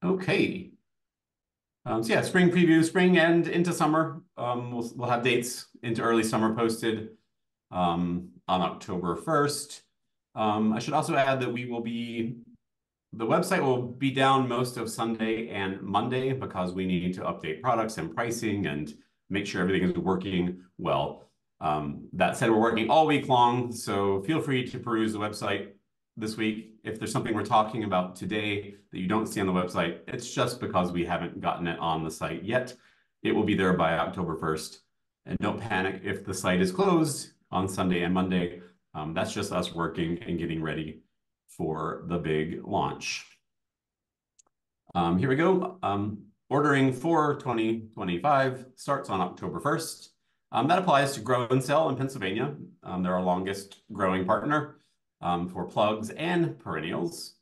Okay. So yeah, spring preview, spring and into summer. We'll have dates into early summer posted on October 1st. I should also add that the website will be down most of Sunday and Monday because we need to update products and pricing and make sure everything is working well. That said, we're working all week long, so feel free to peruse the website this week. If there's something we're talking about today that you don't see on the website, it's just because we haven't gotten it on the site yet. It will be there by October 1st. And don't panic if the site is closed on Sunday and Monday. That's just us working and getting ready for the big launch. Here we go. Ordering for 2025 starts on October 1st. That applies to Grow and Sell in Pennsylvania. They're our longest growing partner for plugs and perennials.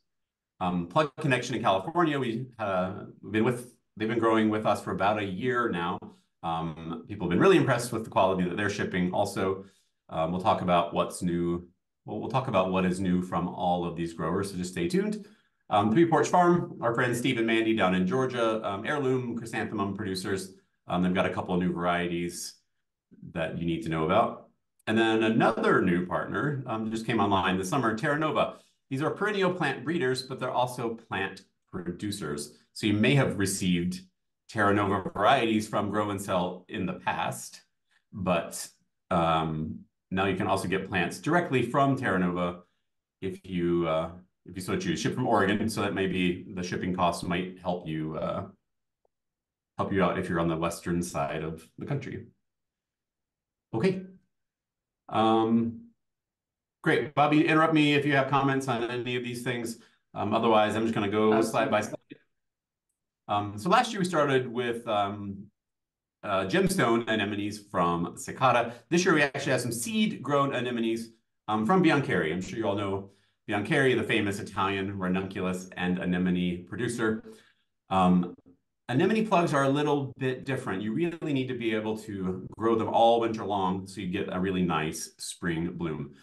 Plug Connection in California, they've been growing with us for about a year now. People have been really impressed with the quality that they're shipping. Also, we'll talk about what's new. We'll talk about what is new from all of these growers, so just stay tuned. Porch Farm, our friends Steve and Mandy down in Georgia, heirloom chrysanthemum producers. They've got a couple of new varieties that you need to know about. And then another new partner just came online this summer, Terra Nova. These are perennial plant breeders, but they're also plant producers. So you may have received Terra Nova varieties from Grow and Sell in the past, but now you can also get plants directly from Terra Nova if you so choose. Ship from Oregon, so that maybe the shipping costs might help you out if you're on the western side of the country. Okay. Great. Bobby, interrupt me if you have comments on any of these things. Otherwise, I'm just going to go slide by slide. So last year we started with gemstone anemones from Cicada. This year we actually have some seed-grown anemones from Biancheri. I'm sure you all know Biancheri, the famous Italian ranunculus and anemone producer. Anemone plugs are a little bit different. You really need to be able to grow them all winter long so you get a really nice spring bloom.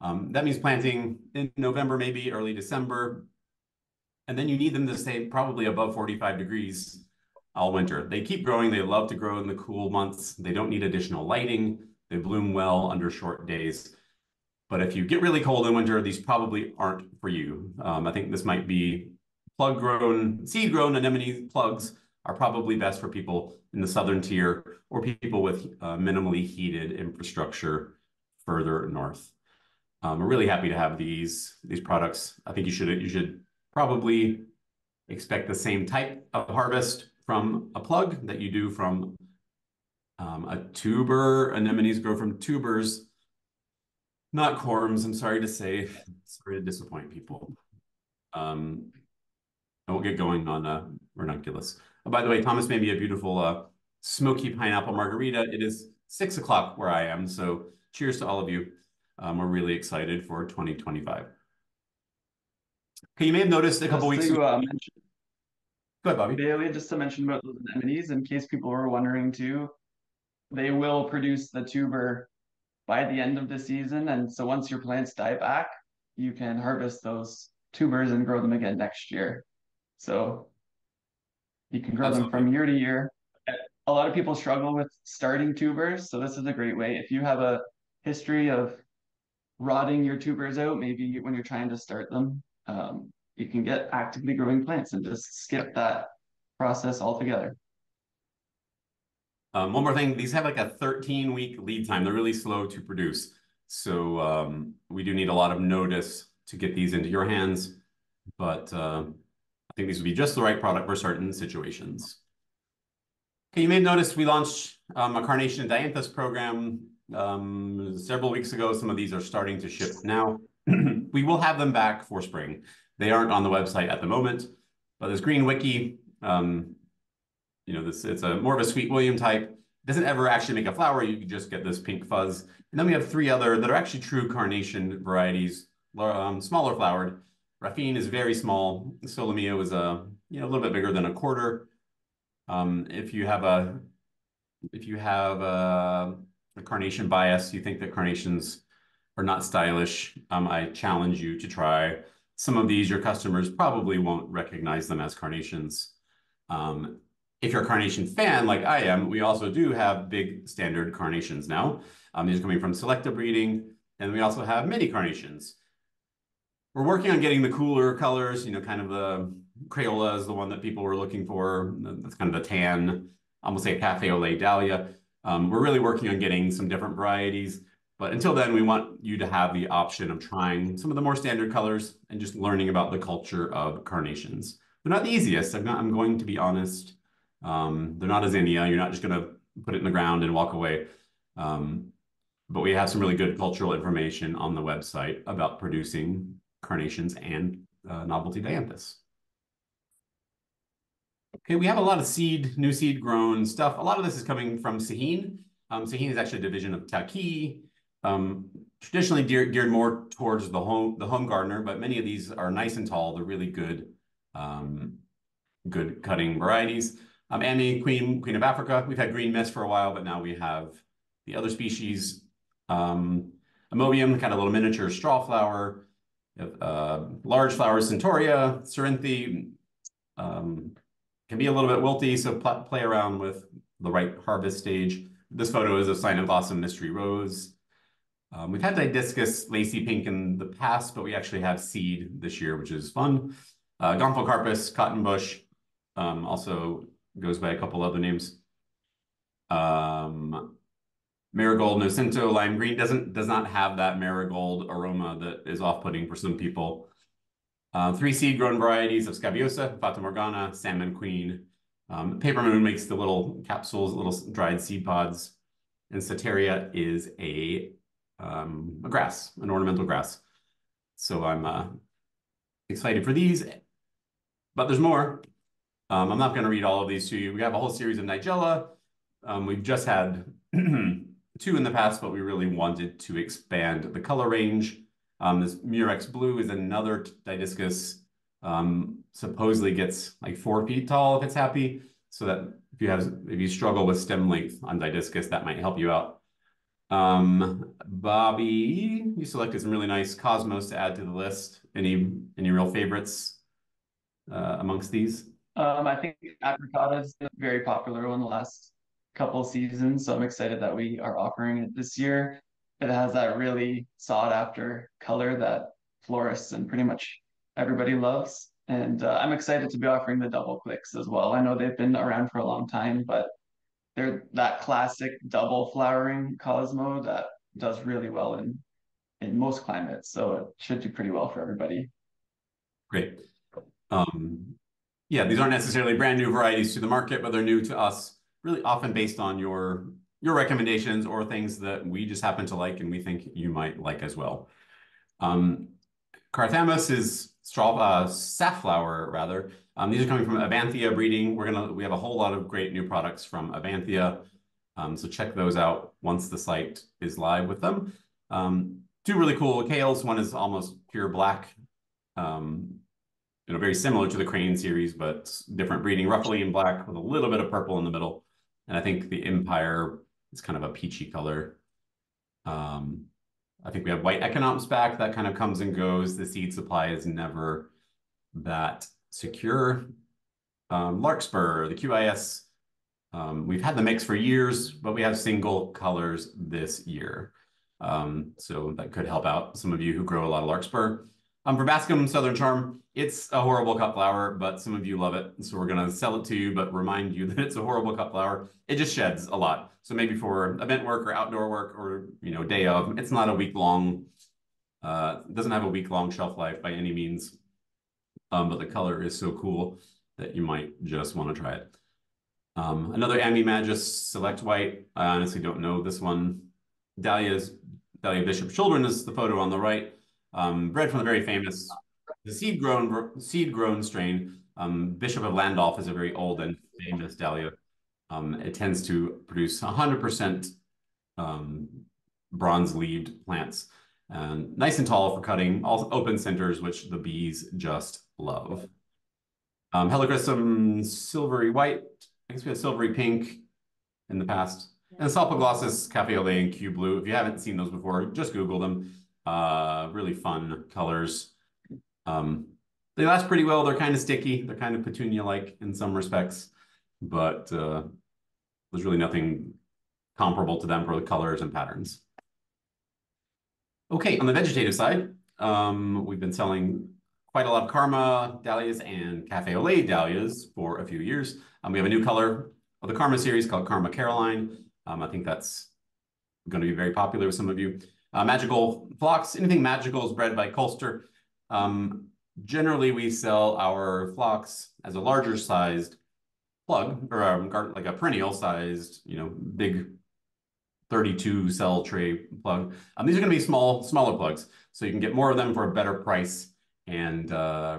That means planting in November, maybe early December. And then you need them to stay probably above 45 degrees all winter. They keep growing. They love to grow in the cool months. They don't need additional lighting. They bloom well under short days. But if you get really cold in winter, these probably aren't for you. I think this might be seed-grown anemone plugs are probably best for people in the southern tier or people with minimally heated infrastructure further north. We're really happy to have these products. I think you should probably expect the same type of harvest from a plug that you do from a tuber. Anemones grow from tubers, not corms. I'm sorry to say, sorry to disappoint people. I won't get going on ranunculus. Oh, by the way, Thomas made me a beautiful smoky pineapple margarita. It is 6 o'clock where I am, so cheers to all of you. We're really excited for 2025. Okay, you may have noticed a couple weeks ago. Go ahead, Bobby. Bailey, just to mention about those anemones, in case people were wondering too, they will produce the tuber by the end of the season. And so once your plants die back, you can harvest those tubers and grow them again next year. So you can grow them Absolutely. from year to year. A lot of people struggle with starting tubers, so this is a great way. If you have a history of rotting your tubers out, maybe when you're trying to start them, you can get actively growing plants and just skip that process altogether. One more thing, these have like a 13-week lead time. They're really slow to produce. So we do need a lot of notice to get these into your hands. But I think these would be just the right product for certain situations. Okay, you may have noticed we launched a Carnation and Dianthus program several weeks ago. Some of these are starting to ship now. We will have them back for spring. They aren't on the website at the moment, but this green wiki, it's a more of a Sweet William type. It doesn't ever actually make a flower. You can just get this pink fuzz. And then we have 3 other that are actually true carnation varieties, smaller flowered. Raffine is very small. Solomia is a little bit bigger than a quarter. If you have a carnation bias, you think that carnations are not stylish, I challenge you to try some of these, your customers probably won't recognize them as carnations. If you're a carnation fan like I am, we also do have big standard carnations now. These are coming from selective breeding, and we also have mini carnations. We're working on getting the cooler colors, kind of the Crayola is the one that people were looking for. That's kind of a tan, almost say cafe au lait dahlia. We're really working on getting some different varieties. But until then, we want you to have the option of trying some of the more standard colors and just learning about the culture of carnations. They're not the easiest. I'm going to be honest. They're not a zinnia. You're not just going to put it in the ground and walk away. But we have some really good cultural information on the website about producing carnations and novelty dianthus. Okay, we have a lot of new seed grown stuff. A lot of this is coming from Sahin. Sahin is actually a division of Taki. Traditionally geared more towards the home gardener, but many of these are nice and tall. They're really good, good cutting varieties. Annie, Queen of Africa. We've had green mist for a while, but now we have the other species. Amobium, kind of little miniature straw flower. Large flowers, Centaurea, Cerinthe. Can be a little bit wilty, so play around with the right harvest stage. This photo is of Silent Blossom Mystery Rose. We've had Didiscus Lacy Pink in the past, but we actually have seed this year, which is fun. Gomphocarpus, Cottonbush, also goes by a couple other names. Marigold Nocinto Lime Green does not have that marigold aroma that is off-putting for some people. 3 seed-grown varieties of Scabiosa, Fata Morgana, Salmon Queen. Paper Moon makes the little capsules, little dried seed pods. And Soteria is a grass, an ornamental grass. So I'm excited for these, but there's more. I'm not going to read all of these to you. We have a whole series of Nigella. We've just had 2 in the past, but we really wanted to expand the color range. This Murex Blue is another Didiscus. Supposedly gets like 4 feet tall if it's happy. So that if you struggle with stem length on Didiscus, that might help you out. Bobby, you selected some really nice Cosmos to add to the list. Any real favorites amongst these? I think Apricot is a very popular one the last couple seasons, so I'm excited that we are offering it this year. It has that really sought after color that florists and pretty much everybody loves. And I'm excited to be offering the double clicks as well. I know they've been around for a long time, but they're that classic double flowering Cosmo that does really well in most climates. So it should do pretty well for everybody. Great. Yeah, these aren't necessarily brand new varieties to the market, but they're new to us, really often based on your recommendations or things that we just happen to like and we think you might like as well. Carthamus is safflower rather. These are coming from Avanthia breeding. We have a whole lot of great new products from Avanthia. So check those out once the site is live with them. 2 really cool kales. One is almost pure black. Very similar to the Crane series, but different breeding, roughly in black with a little bit of purple in the middle. And I think the Empire is kind of a peachy color. I think we have white Economs back. That kind of comes and goes. The seed supply is never that secure. Larkspur, the QIS. We've had the mix for years, but we have single colors this year. So that could help out some of you who grow a lot of Larkspur. Verbascum Southern Charm, it's a horrible cut flower, but some of you love it. So we're going to sell it to you, but remind you that it's a horrible cut flower. It just sheds a lot. So maybe for event work or outdoor work or, day of, it's not a week-long, it doesn't have a week-long shelf life by any means. But the color is so cool that you might just want to try it. Another Magus Select White. I honestly don't know this one. Dahlia Bishop Children is the photo on the right. Bred from the very famous, the seed-grown strain. Bishop of Landolph is a very old and famous dahlia. It tends to produce 100% bronze-leaved plants. Nice and tall for cutting, all open centers, which the bees just love. Helichrysum silvery white. I guess we had silvery pink in the past. And Salpoglossus Cafe au lait and Q blue. If you haven't seen those before, just Google them. Really fun colors. Um, they last pretty well. They're kind of sticky. They're kind of petunia-like in some respects, but there's really nothing comparable to them for the colors and patterns. Okay, on the vegetative side, we've been selling quite a lot of Karma dahlias and Cafe au lait dahlias for a few years. We have a new color of the Karma series called Karma Caroline. I think that's going to be very popular with some of you. Magical phlox, anything magical is bred by Colster. Generally, we sell our phlox as a larger sized plug, or like a perennial sized, big 32 cell tray plug. These are going to be smaller plugs, so you can get more of them for a better price and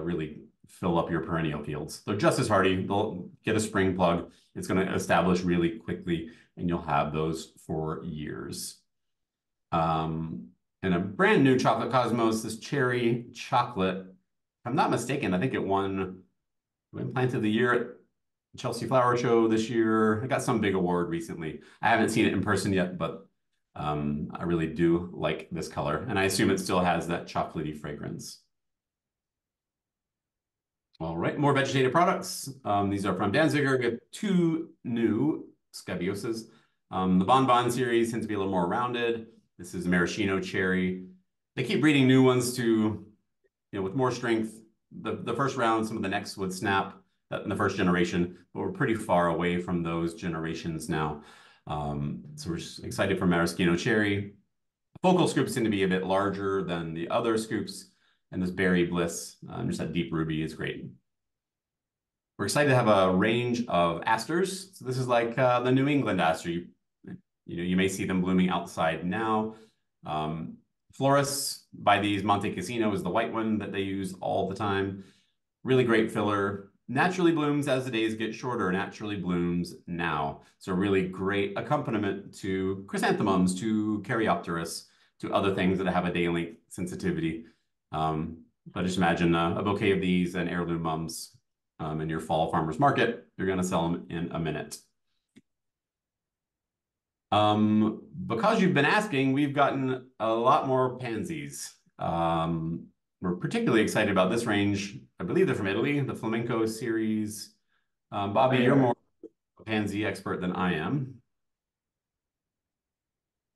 really fill up your perennial fields. They're just as hardy. They'll get a spring plug. It's going to establish really quickly, and you'll have those for years. And a brand new chocolate cosmos, this cherry chocolate. If I'm not mistaken, I think it won Plant of the Year at Chelsea Flower Show this year. I got some big award recently. I haven't seen it in person yet, but I really do like this color, and I assume it still has that chocolatey fragrance. All right, more vegetative products. These are from Danziger. We have two new scabiosas. The Bonbon series tends to be a little more rounded. This is maraschino cherry. They keep breeding new ones to, with more strength. The first round, some of the next would snap in the first generation, but we're pretty far away from those generations now. So we're just excited for maraschino cherry. Focal scoops tend to be a bit larger than the other scoops, and this berry bliss, just that deep ruby, is great. We're excited to have a range of asters. So this is like the New England aster. You may see them blooming outside now. Florists by these Monte Cassino is the white one that they use all the time. Really great filler. Naturally blooms as the days get shorter, naturally blooms now. So really great accompaniment to chrysanthemums, to Caryopteris, to other things that have a day length sensitivity. But just imagine a bouquet of these and heirloom mums in your fall farmer's market. You're going to sell them in a minute. Because you've been asking, we've gotten a lot more pansies. We're particularly excited about this range. I believe they're from Italy, the Flamenco series. Bobby, you're more a pansy expert than I am.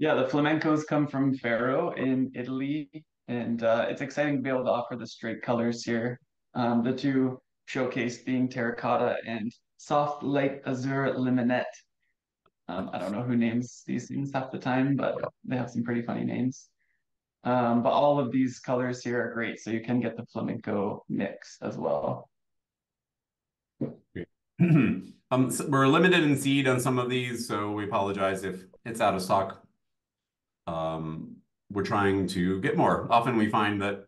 Yeah, the flamencos come from Faro in Italy, and it's exciting to be able to offer the straight colors here. The two showcased being terracotta and soft light azure limonette. I don't know who names these things half the time, but they have some pretty funny names. But all of these colors here are great, so you can get the flamenco mix as well. So we're limited in seed on some of these, so we apologize if it's out of stock. We're trying to get more. Often we find that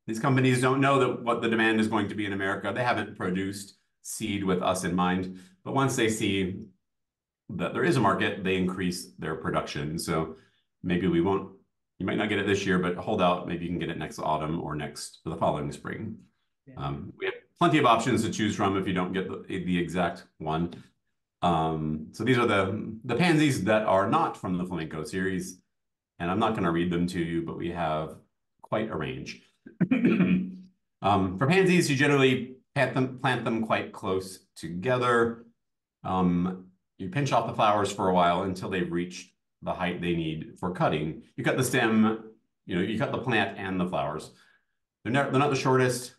these companies don't know that what the demand is going to be in America. They haven't produced seed with us in mind, but once they see that there is a market, they increase their production. So maybe you might not get it this year, but hold out. Maybe you can get it next autumn or the following spring. Yeah. We have plenty of options to choose from if you don't get the exact one. So these are the pansies that are not from the Flamenco series. And I'm not going to read them to you, but we have quite a range. For pansies, you generally plant them quite close together. You pinch off the flowers for a while until they've reached the height they need for cutting. You cut the stem, you cut the plant and the flowers. They're not the shortest,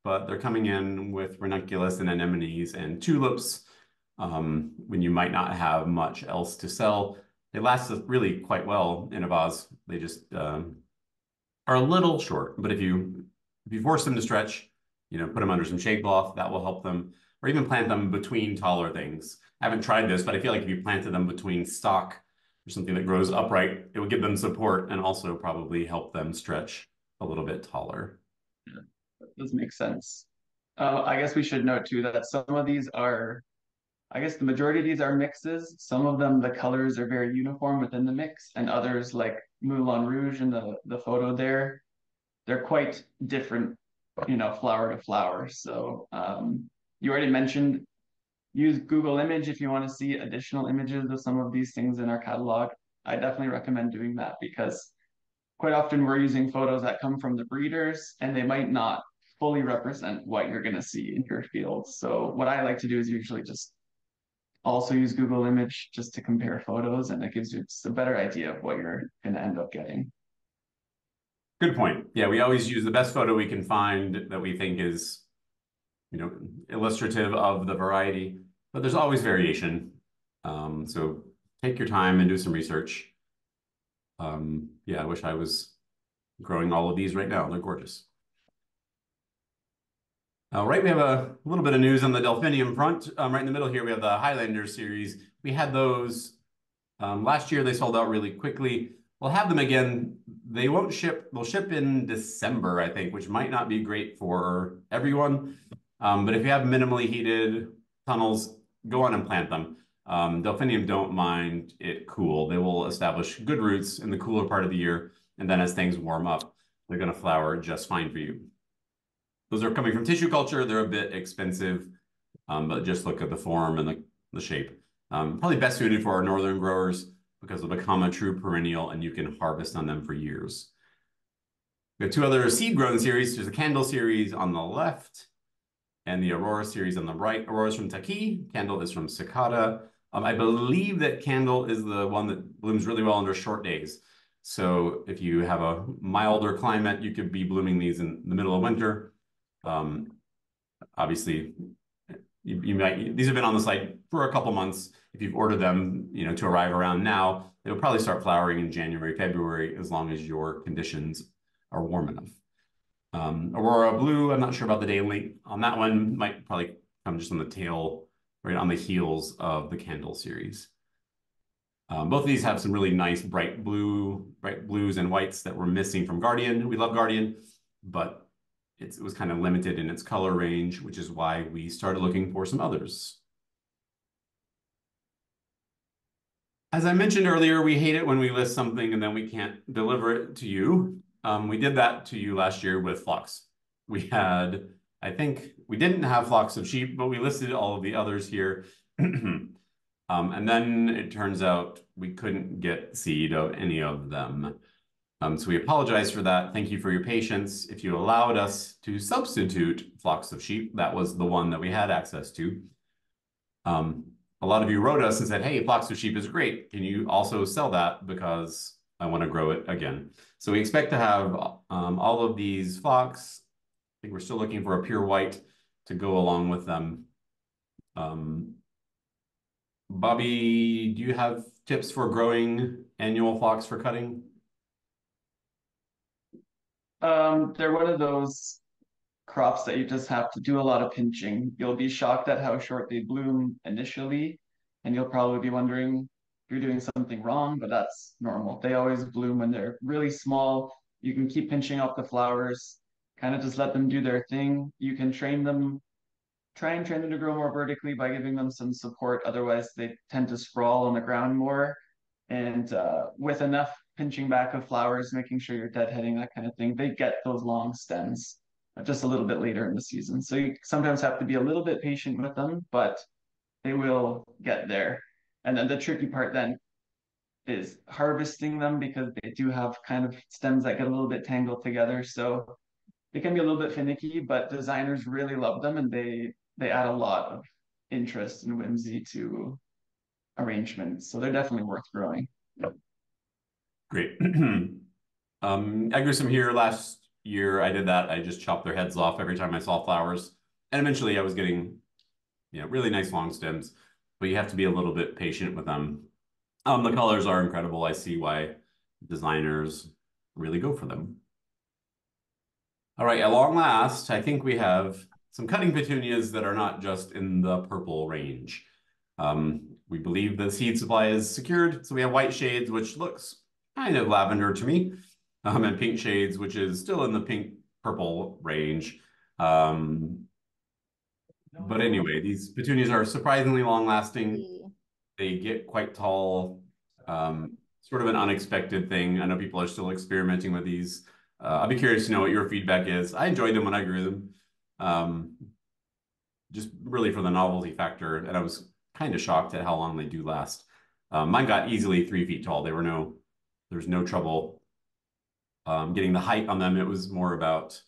but they're coming in with ranunculus and anemones and tulips when you might not have much else to sell. They last really quite well in a vase. They just are a little short, but if you force them to stretch, put them under some shade cloth, that will help them, or even plant them between taller things. I haven't tried this, but I feel like if you planted them between stock or something that grows upright, it would give them support and also probably help them stretch a little bit taller. Yeah, that does make sense. I guess we should note too that some of these are, I guess the majority of these are mixes. Some of them, the colors are very uniform within the mix, and others like Moulin Rouge in the photo there, they're quite different, flower to flower. So you already mentioned use Google Image if you want to see additional images of some of these things in our catalog. I definitely recommend doing that because quite often we're using photos that come from the breeders and they might not fully represent what you're going to see in your field. So what I like to do is usually just also use Google Image just to compare photos, and it gives you just a better idea of what you're going to end up getting. Good point. Yeah, we always use the best photo we can find that we think is, illustrative of the variety, but there's always variation. So take your time and do some research. Yeah, I wish I was growing all of these right now. They're gorgeous. All right, we have a little bit of news on the Delphinium front. Right in the middle here, we have the Highlander series. We had those last year. They sold out really quickly. We'll have them again. They won't ship. They'll ship in December, I think, which might not be great for everyone. But if you have minimally heated tunnels, go on and plant them. Delphinium don't mind it cool. They will establish good roots in the cooler part of the year. And then as things warm up, they're going to flower just fine for you. Those are coming from tissue culture. They're a bit expensive, but just look at the form and the shape. Probably best suited for our northern growers because they'll become a true perennial and you can harvest on them for years. We have two other seed grown series. There's a Candle series on the left and the Aurora series on the right. Aurora is from Taki. Candle is from Cicada. I believe that Candle is the one that blooms really well under short days. So if you have a milder climate, you could be blooming these in the middle of winter. Obviously, these have been on the site for a couple months. If you've ordered them, to arrive around now, they will probably start flowering in January, February, as long as your conditions are warm enough. Aurora Blue, I'm not sure about the day length on that one. Might probably come just on the tail, right on the heels of the Candle series. Both of these have some really nice bright blues and whites that we're missing from Guardian. We love Guardian, but it was kind of limited in its color range, which is why we started looking for some others. As I mentioned earlier, we hate it when we list something and then we can't deliver it to you. We did that to you last year with flocks. I think we didn't have flocks of sheep, but we listed all of the others here. And then it turns out we couldn't get seed of any of them. So we apologize for that. Thank you for your patience. If you allowed us to substitute flocks of sheep, that was the one that we had access to. A lot of you wrote us and said, hey, flocks of sheep is great. Can you also sell that? Because I want to grow it again. So we expect to have all of these flocks. I think we're still looking for a pure white to go along with them. Bobby, do you have tips for growing annual flocks for cutting? They're one of those crops that you just have to do a lot of pinching. You'll be shocked at how short they bloom initially, and you'll probably be wondering if you're doing something wrong, but that's normal. They always bloom when they're really small. You can keep pinching off the flowers, kind of just let them do their thing. You can try and train them to grow more vertically by giving them some support. Otherwise, they tend to sprawl on the ground more. And with enough pinching back of flowers, making sure you're deadheading, that kind of thing, they get those long stems just a little bit later in the season. So you sometimes have to be a little bit patient with them, but they will get there. And then the tricky part then is harvesting them because they do have kind of stems that get a little bit tangled together. So it can be a little bit finicky, but designers really love them and they add a lot of interest and whimsy to arrangements. So they're definitely worth growing. Great. I grew some here last year. I did that. I just chopped their heads off every time I saw flowers. And eventually I was getting, really nice long stems, but you have to be a little bit patient with them. The colors are incredible. I see why designers really go for them. All right, at long last, I think we have some cutting petunias that are not just in the purple range. We believe the seed supply is secured. So we have white shades, which looks kind of lavender to me, and pink shades, which is still in the pink purple range. But anyway, these petunias are surprisingly long lasting. They get quite tall, sort of an unexpected thing. I know people are still experimenting with these. I'll be curious to know what your feedback is. I enjoyed them when I grew them, just really for the novelty factor. And I was kind of shocked at how long they do last. Mine got easily 3 feet tall. There's no trouble getting the height on them. It was more about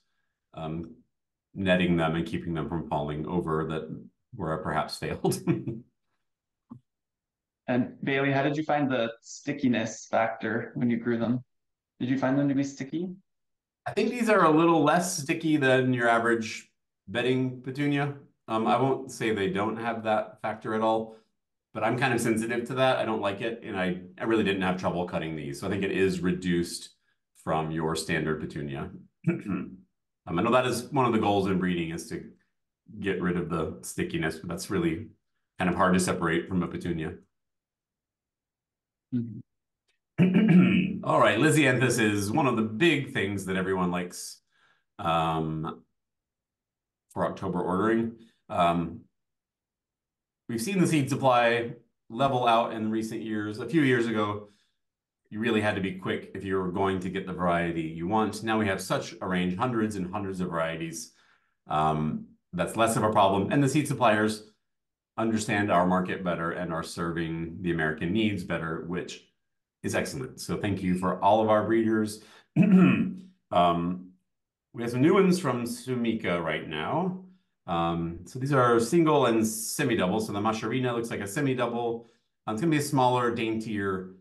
netting them and keeping them from falling over that where I perhaps failed. And Bailey, how did you find the stickiness factor when you grew them? Did you find them to be sticky? I think these are a little less sticky than your average bedding petunia. I won't say they don't have that factor at all, but I'm kind of sensitive to that. I don't like it, and I really didn't have trouble cutting these. So I think it is reduced from your standard petunia. I know that is one of the goals in breeding is to get rid of the stickiness, but that's really kind of hard to separate from a petunia. Mhm. All right, Lysianthus is one of the big things that everyone likes for October ordering. We've seen the seed supply level out in recent years. A few years ago, you really had to be quick if you were going to get the variety you want. Now we have such a range, hundreds and hundreds of varieties. That's less of a problem. And the seed suppliers understand our market better and are serving the American needs better, which is excellent. So thank you for all of our breeders. We have some new ones from Sumika right now. So these are single and semi-double. So the Mascherina looks like a semi-double. It's going to be a smaller, daintier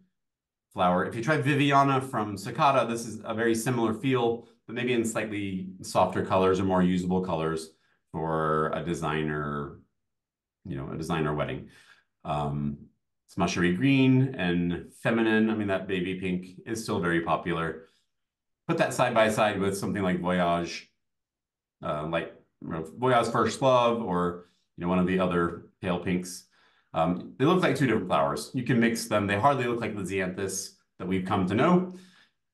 flower. If you try Viviana from Cicada, this is a very similar feel, but maybe in slightly softer colors or more usable colors for a designer, a designer wedding. Smushery green and feminine. I mean, that baby pink is still very popular. Put that side by side with something like Voyage, like Voyage First Love, or one of the other pale pinks. They look like two different flowers. You can mix them. They hardly look like Lysianthus that we've come to know.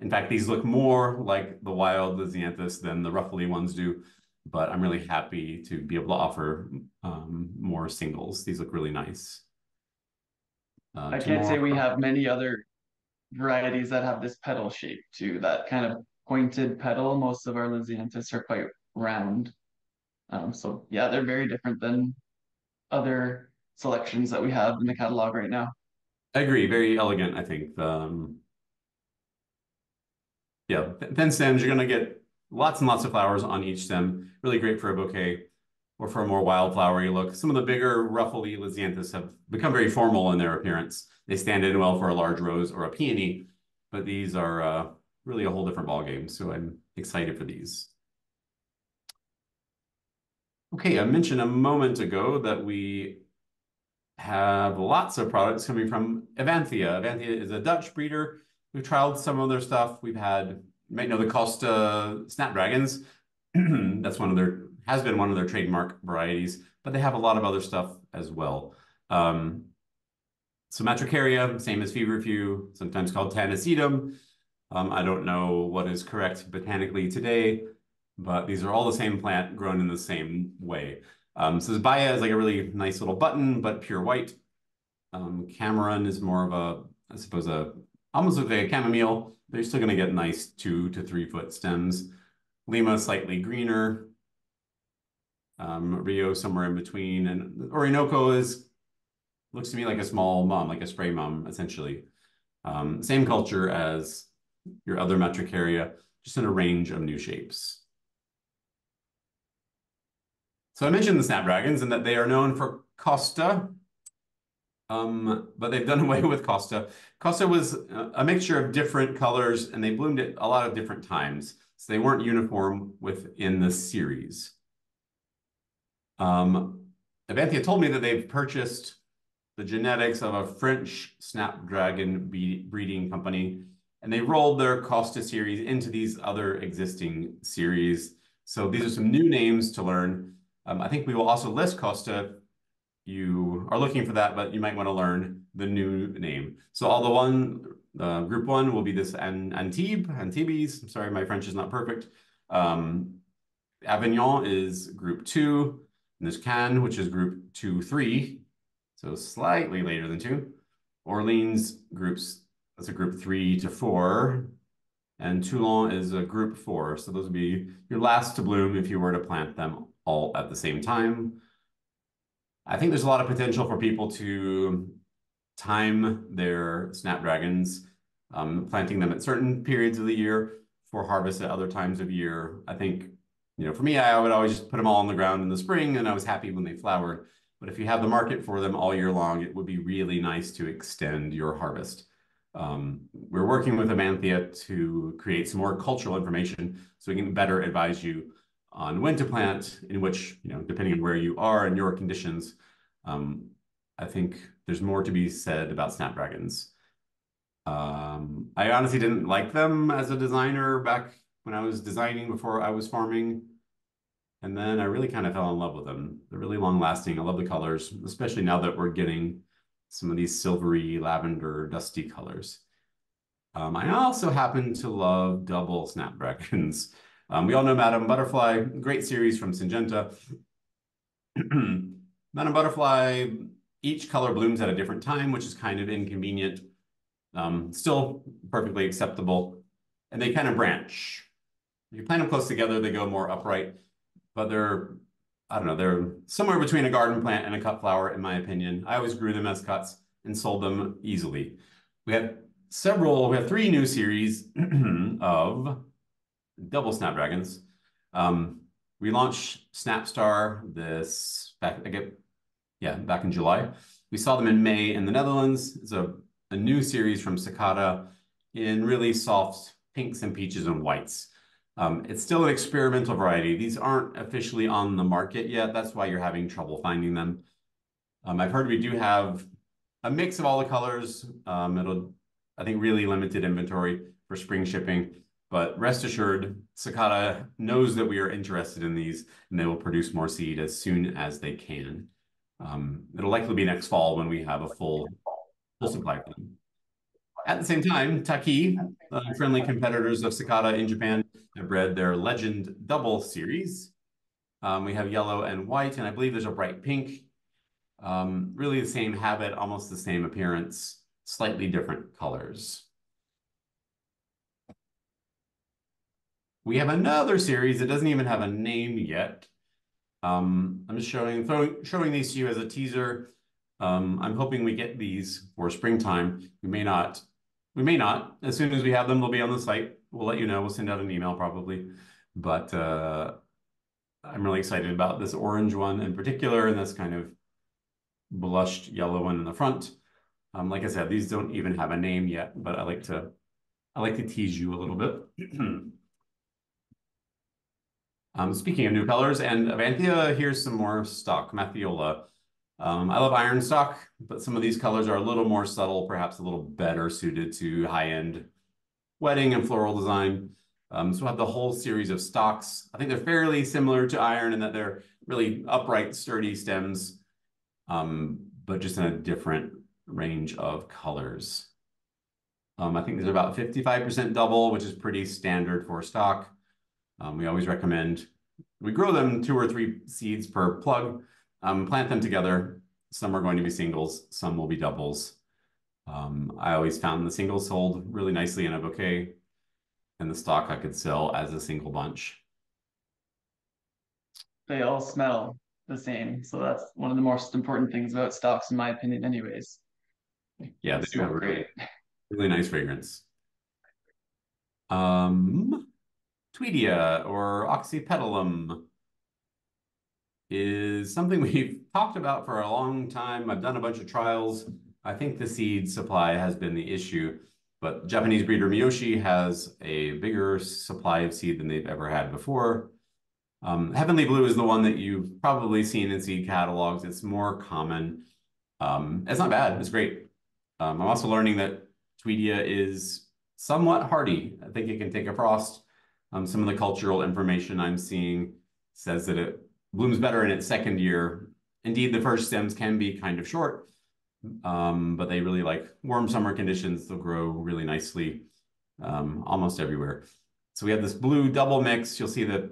In fact, these look more like the wild Lysianthus than the ruffly ones do. But I'm really happy to be able to offer more singles. These look really nice. I Two can't more. say we have many other varieties that have this petal shape too, that kind of pointed petal. Most of our Lysianthus are quite round. So yeah, they're very different than other selections that we have in the catalog right now. I agree. Very elegant, I think. Yeah, thin stems, you're going to get lots and lots of flowers on each stem. Really great for a bouquet or for a more wildflowery look. Some of the bigger ruffly Lysianthus have become very formal in their appearance. They stand in well for a large rose or a peony, but these are really a whole different ballgame. So I'm excited for these. Okay, I mentioned a moment ago that we have lots of products coming from Avanthia. Avanthia is a Dutch breeder. We've trialed some of their stuff. We've had, you might know the Costa Snapdragons. Has been one of their trademark varieties, but they have a lot of other stuff as well. So Matricaria, same as feverfew, sometimes called Tanacetum. I don't know what is correct botanically today, but these are all the same plant grown in the same way. So Zbaya is like a really nice little button, but pure white. Cameron is more of I suppose, almost looks like a chamomile. They're still going to get nice 2 to 3 foot stems. Lima slightly greener. Rio somewhere in between, and Orinoco looks to me like a small mum, like a spray mum, essentially. Same culture as your other Metricaria, just in a range of new shapes. So I mentioned the Snapdragons and that they are known for Costa, but they've done away with Costa. Costa was a mixture of different colors, and they bloomed at a lot of different times, so they weren't uniform within the series. Avanthia told me that they've purchased the genetics of a French Snapdragon breeding company, and they rolled their Costa series into these other existing series. So these are some new names to learn. I think we will also list Costa. You are looking for that, but you might want to learn the new name. So group one will be this Antibes. I'm sorry, my French is not perfect. Avignon is group 2. And there's Cannes, which is group 2-3. So slightly later than 2. Orleans that's a group 3 to 4. And Toulon is a group 4. So those would be your last to bloom if you were to plant them all at the same time. I think there's a lot of potential for people to time their Snapdragons, planting them at certain periods of the year for harvest at other times of year. I think For me, I would always just put them all on the ground in the spring, and I was happy when they flowered. But if you have the market for them all year long, it would be really nice to extend your harvest. We're working with Amanthea to create some more cultural information so we can better advise you on when to plant, in which, depending on where you are and your conditions, I think there's more to be said about snapdragons. I honestly didn't like them as a designer back when I was designing before I was farming. And then I really kind of fell in love with them. They're really long lasting. I love the colors, especially now that we're getting some of these silvery, lavender, dusty colors. I also happen to love double snapdragons. We all know Madame Butterfly, great series from Syngenta. Madame Butterfly, each color blooms at a different time, which is kind of inconvenient. Still perfectly acceptable. And they kind of branch. If you plant them close together, they go more upright, but I don't know, they're somewhere between a garden plant and a cut flower, in my opinion. I always grew them as cuts and sold them easily. We have 3 new series of double snapdragons. We launched Snapstar back in July. We saw them in May in the Netherlands. It's a new series from Cicada in really soft pinks and peaches and whites. It's still an experimental variety. These aren't officially on the market yet. That's why you're having trouble finding them. I've heard we do have a mix of all the colors. I think, really limited inventory for spring shipping. But rest assured, Cicada knows that we are interested in these, and they will produce more seed as soon as they can. It'll likely be next fall when we have a full supply of them. At the same time, Taki, friendly competitors of Cicada in Japan, have bred their Legend Double series. We have yellow and white, and I believe there's a bright pink. Really the same habit, almost the same appearance, slightly different colors. We have another series that doesn't even have a name yet. I'm just showing these to you as a teaser. I'm hoping we get these for springtime. We may not. As soon as we have them, they'll be on the site. We'll let you know. We'll send out an email probably. But I'm really excited about this orange one in particular, and this kind of blushed yellow one in the front. Like I said, these don't even have a name yet, but I like to tease you a little bit. Speaking of new colors and Avanthia, here's some more stock, Mathiola. I love iron stock, but some of these colors are a little more subtle, perhaps a little better suited to high-end wedding and floral design. So we'll have the whole series of stocks. I think they're fairly similar to iron in that they're really upright, sturdy stems, but just in a different range of colors. I think these are about 55% double, which is pretty standard for stock. We always recommend we grow them 2 or 3 seeds per plug, plant them together. Some are going to be singles, some will be doubles. I always found the singles sold really nicely in a bouquet, and the stock I could sell as a single bunch. They all smell the same, so that's one of the most important things about stocks, in my opinion, anyways. Yeah, they do have a really nice fragrance. Tweedia or oxypetalum is something we've talked about for a long time. I've done a bunch of trials. I think the seed supply has been the issue, but Japanese breeder Miyoshi has a bigger supply of seed than they've ever had before. Heavenly Blue is the one that you've probably seen in seed catalogs. It's more common. It's not bad. It's great. I'm also learning that Tweedia is somewhat hardy. I think it can take a frost. Some of the cultural information I'm seeing says that it blooms better in its second year. Indeed, the first stems can be kind of short, but they really like warm summer conditions. They'll grow really nicely almost everywhere. So we have this blue double mix. You'll see that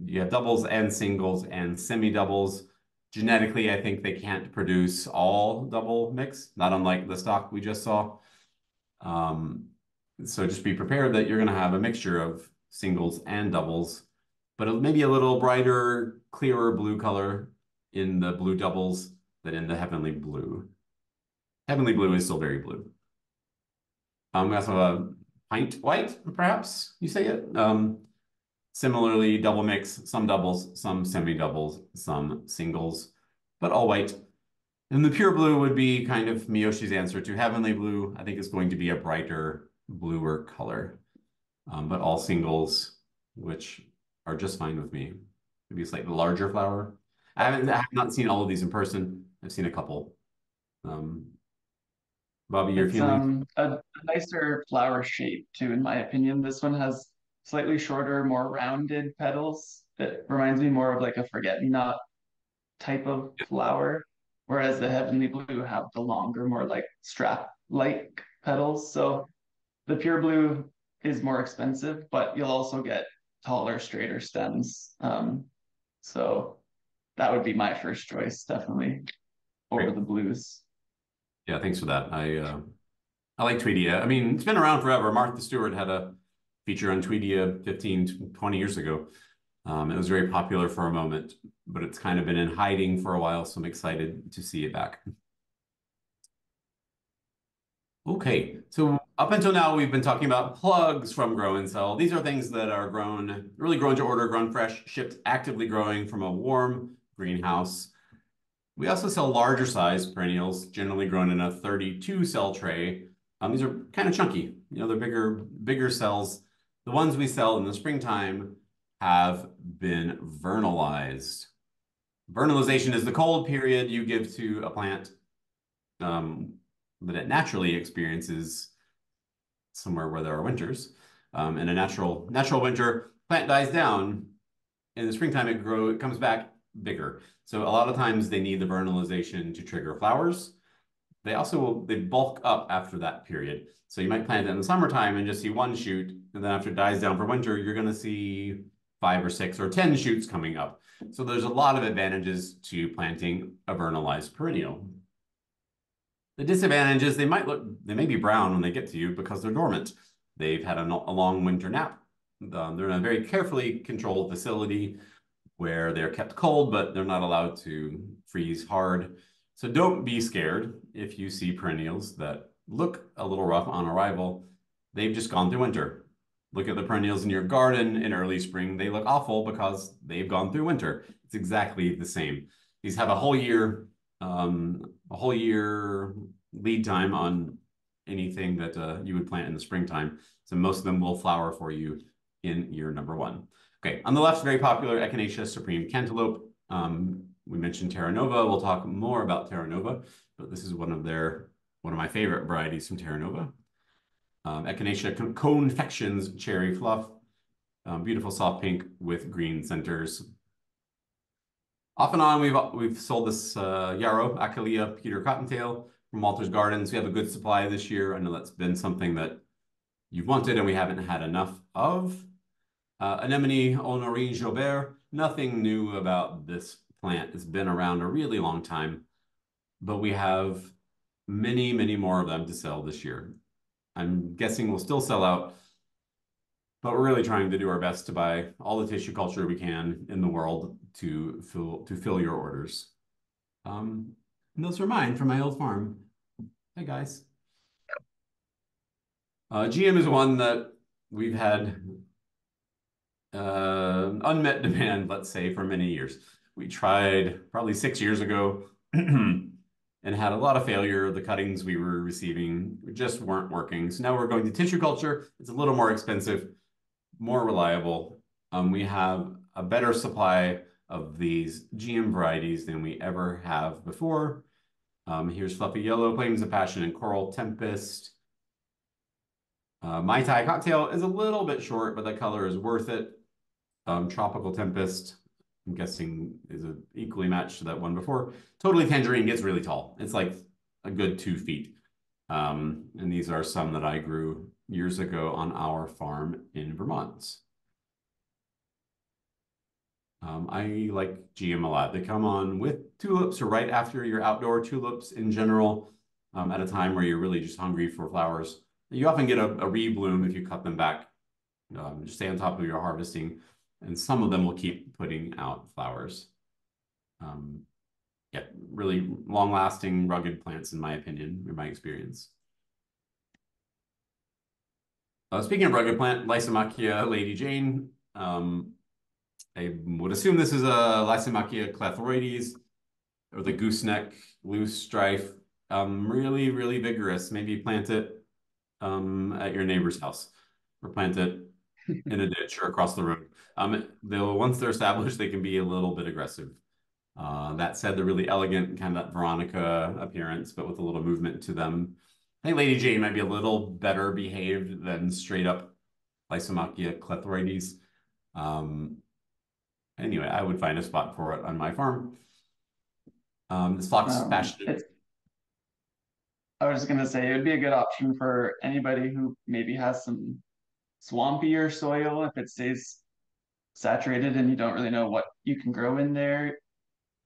you have doubles and singles and semi-doubles. Genetically, I think they can't produce all double mix, not unlike the stock we just saw. So just be prepared that you're going to have a mixture of singles and doubles, but maybe a little brighter, clearer blue color in the blue doubles than in the Heavenly Blue. Heavenly Blue is still very blue. We also have a pint white, perhaps you say it. Similarly, double mix, some doubles, some semi-doubles, some singles, but all white. And the pure blue would be kind of Miyoshi's answer to heavenly blue. I think it's going to be a brighter, bluer color, but all singles, which are just fine with me. Maybe a slightly larger flower. I have not seen all of these in person. I've seen a couple. Um, Bobby, your It's feelings? a nicer flower shape too, in my opinion. This one has slightly shorter, more rounded petals. It reminds me more of like a forget-me-not type of flower, whereas the heavenly blue have the longer, more like strap-like petals. So the pure blue is more expensive, but you'll also get taller, straighter stems. So that would be my first choice, definitely over Great. the blues. Yeah, thanks for that. I like Tweedia. I mean, it's been around forever. Martha Stewart had a feature on Tweedia 15, 20 years ago. It was very popular for a moment, but it's kind of been in hiding for a while, so I'm excited to see it back. Okay, so up until now, we've been talking about plugs from Grow and Sell. These are things that are grown, really grown to order, grown fresh, shipped actively growing from a warm greenhouse. We also sell larger size perennials, generally grown in a 32 cell tray. These are kind of chunky. You know, they're bigger cells. The ones we sell in the springtime have been vernalized. Vernalization is the cold period you give to a plant that it naturally experiences somewhere where there are winters. In a natural winter, plant dies down. In the springtime, it comes back bigger. So a lot of times they need the vernalization to trigger flowers. They bulk up after that period. So you might plant it in the summertime and just see one shoot, and then after it dies down for winter, you're going to see 5 or 6 or 10 shoots coming up. So there's a lot of advantages to planting a vernalized perennial. The disadvantage is they may be brown when they get to you because they're dormant. They've had a long winter nap. They're in a very carefully controlled facility where they're kept cold, but they're not allowed to freeze hard. So don't be scared if you see perennials that look a little rough on arrival. They've just gone through winter. Look at the perennials in your garden in early spring. They look awful because they've gone through winter. It's exactly the same. These have a whole year lead time on anything that you would plant in the springtime. So most of them will flower for you in year number 1. Okay, on the left, very popular Echinacea Supreme Cantaloupe. We mentioned Terra Nova. We'll talk more about Terra Nova, but this is one of my favorite varieties from Terra Nova. Echinacea Confections Cherry Fluff. Beautiful soft pink with green centers. Off and on, we've sold this Yarrow Acalia Peter Cottontail from Walter's Gardens. We have a good supply this year. I know that's been something that you've wanted and we haven't had enough of. Anemone Honorine Joubert, nothing new about this plant. It's been around a really long time, but we have many, many more of them to sell this year. I'm guessing we'll still sell out, but we're really trying to do our best to buy all the tissue culture we can in the world to fill your orders. And those are mine from my old farm. Hey guys. GM is one that we've had unmet demand, let's say, for many years. We tried probably 6 years ago and had a lot of failure. The cuttings we were receiving just weren't working. So now we're going to tissue culture. It's a little more expensive, more reliable. We have a better supply of these GM varieties than we ever have before. Here's Fluffy Yellow, Flames of Passion, and Coral Tempest. Mai Tai Cocktail is a little bit short, but the color is worth it. Tropical Tempest, I'm guessing, is equally matched to that one before. Totally Tangerine gets really tall. It's like a good 2 feet. And these are some that I grew years ago on our farm in Vermont. I like GM a lot. They come on with tulips or right after your outdoor tulips in general, at a time where you're really just hungry for flowers. You often get a rebloom if you cut them back. Just stay on top of your harvesting, and some of them will keep putting out flowers. Yeah, really long-lasting, rugged plants, in my opinion, in my experience. Speaking of rugged plant, Lysomachia Lady Jane I would assume this is a Lysimachia clethoides or the gooseneck loose strife. Really, really vigorous. Maybe plant it at your neighbor's house or plant it in a ditch or across the road. Once they're established, they can be a little bit aggressive. That said, they're really elegant, kind of that Veronica appearance, but with a little movement to them. I think Lady Jane might be a little better behaved than straight up Lysimachia clethoides. Anyway, I would find a spot for it on my farm. This phlox fashion. I was just gonna say it would be a good option for anybody who maybe has some swampier soil if it stays saturated and you don't really know what you can grow in there.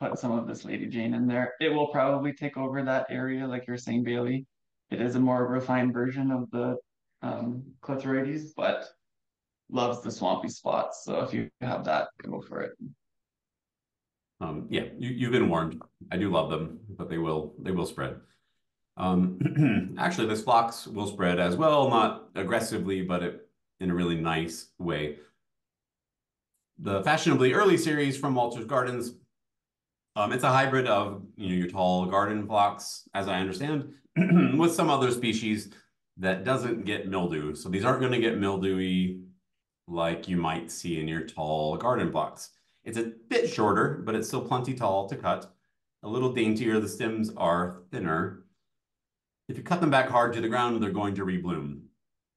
Put some of this Lady Jane in there. It will probably take over that area, like you're saying, Bailey. It is a more refined version of the Clitorides, but loves the swampy spots. So if you have that, go for it. Yeah, you've been warned. I do love them, but they will spread. Actually, this phlox will spread as well, not aggressively, but in a really nice way. The fashionably early series from Walter's Gardens, it's a hybrid of your tall garden phlox, as I understand, with some other species that doesn't get mildew. So these aren't going to get mildewy like you might see in your tall garden phlox. It's a bit shorter, but it's still plenty tall to cut. A little daintier. The stems are thinner. If you cut them back hard to the ground, they're going to rebloom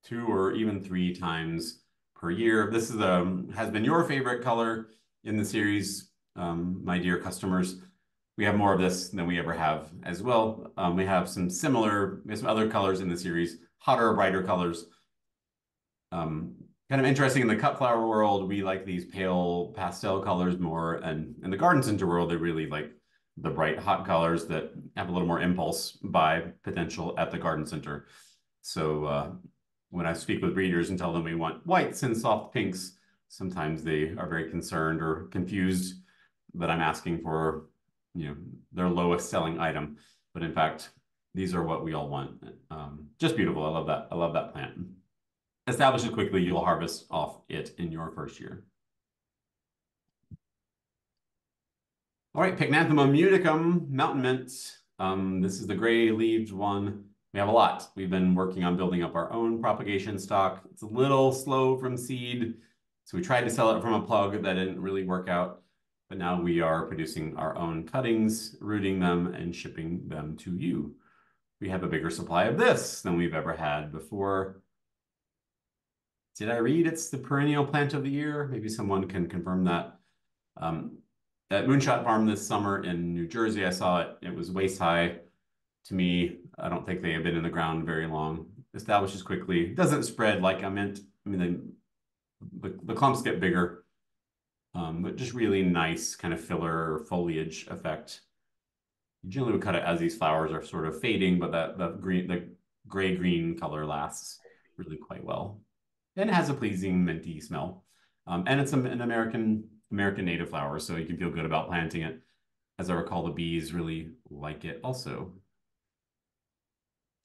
2 or even 3 times per year. This has been your favorite color in the series, my dear customers. We have more of this than we ever have as well. We have some other colors in the series, hotter, brighter colors. Kind of interesting in the cut flower world, we like these pale pastel colors more, and in the garden center world, they really like the bright, hot colors that have a little more impulse buy potential at the garden center. So when I speak with breeders and tell them we want whites and soft pinks, sometimes they are very concerned or confused that I'm asking for, their lowest selling item. But in fact, these are what we all want. Just beautiful. I love that. I love that plant. Establish it quickly, you'll harvest off it in your first year. All right, Pycnanthemum unicum, mountain mint. This is the gray-leaved one. We have a lot. We've been working on building up our own propagation stock. It's a little slow from seed, so we tried to sell it from a plug that didn't really work out. But now we are producing our own cuttings, rooting them, and shipping them to you. We have a bigger supply of this than we've ever had before. Did I read it's the perennial plant of the year? Maybe someone can confirm that. At Moonshot Farm this summer in New Jersey, I saw it. It was waist high. To me, I don't think they have been in the ground very long. Establishes quickly. Doesn't spread like I meant. I mean, the clumps get bigger, but just really nice kind of filler foliage effect. You generally would cut it as these flowers are sort of fading, but the gray-green color lasts really quite well. And it has a pleasing minty smell. And it's an American native flower, so you can feel good about planting it. As I recall, the bees really like it also.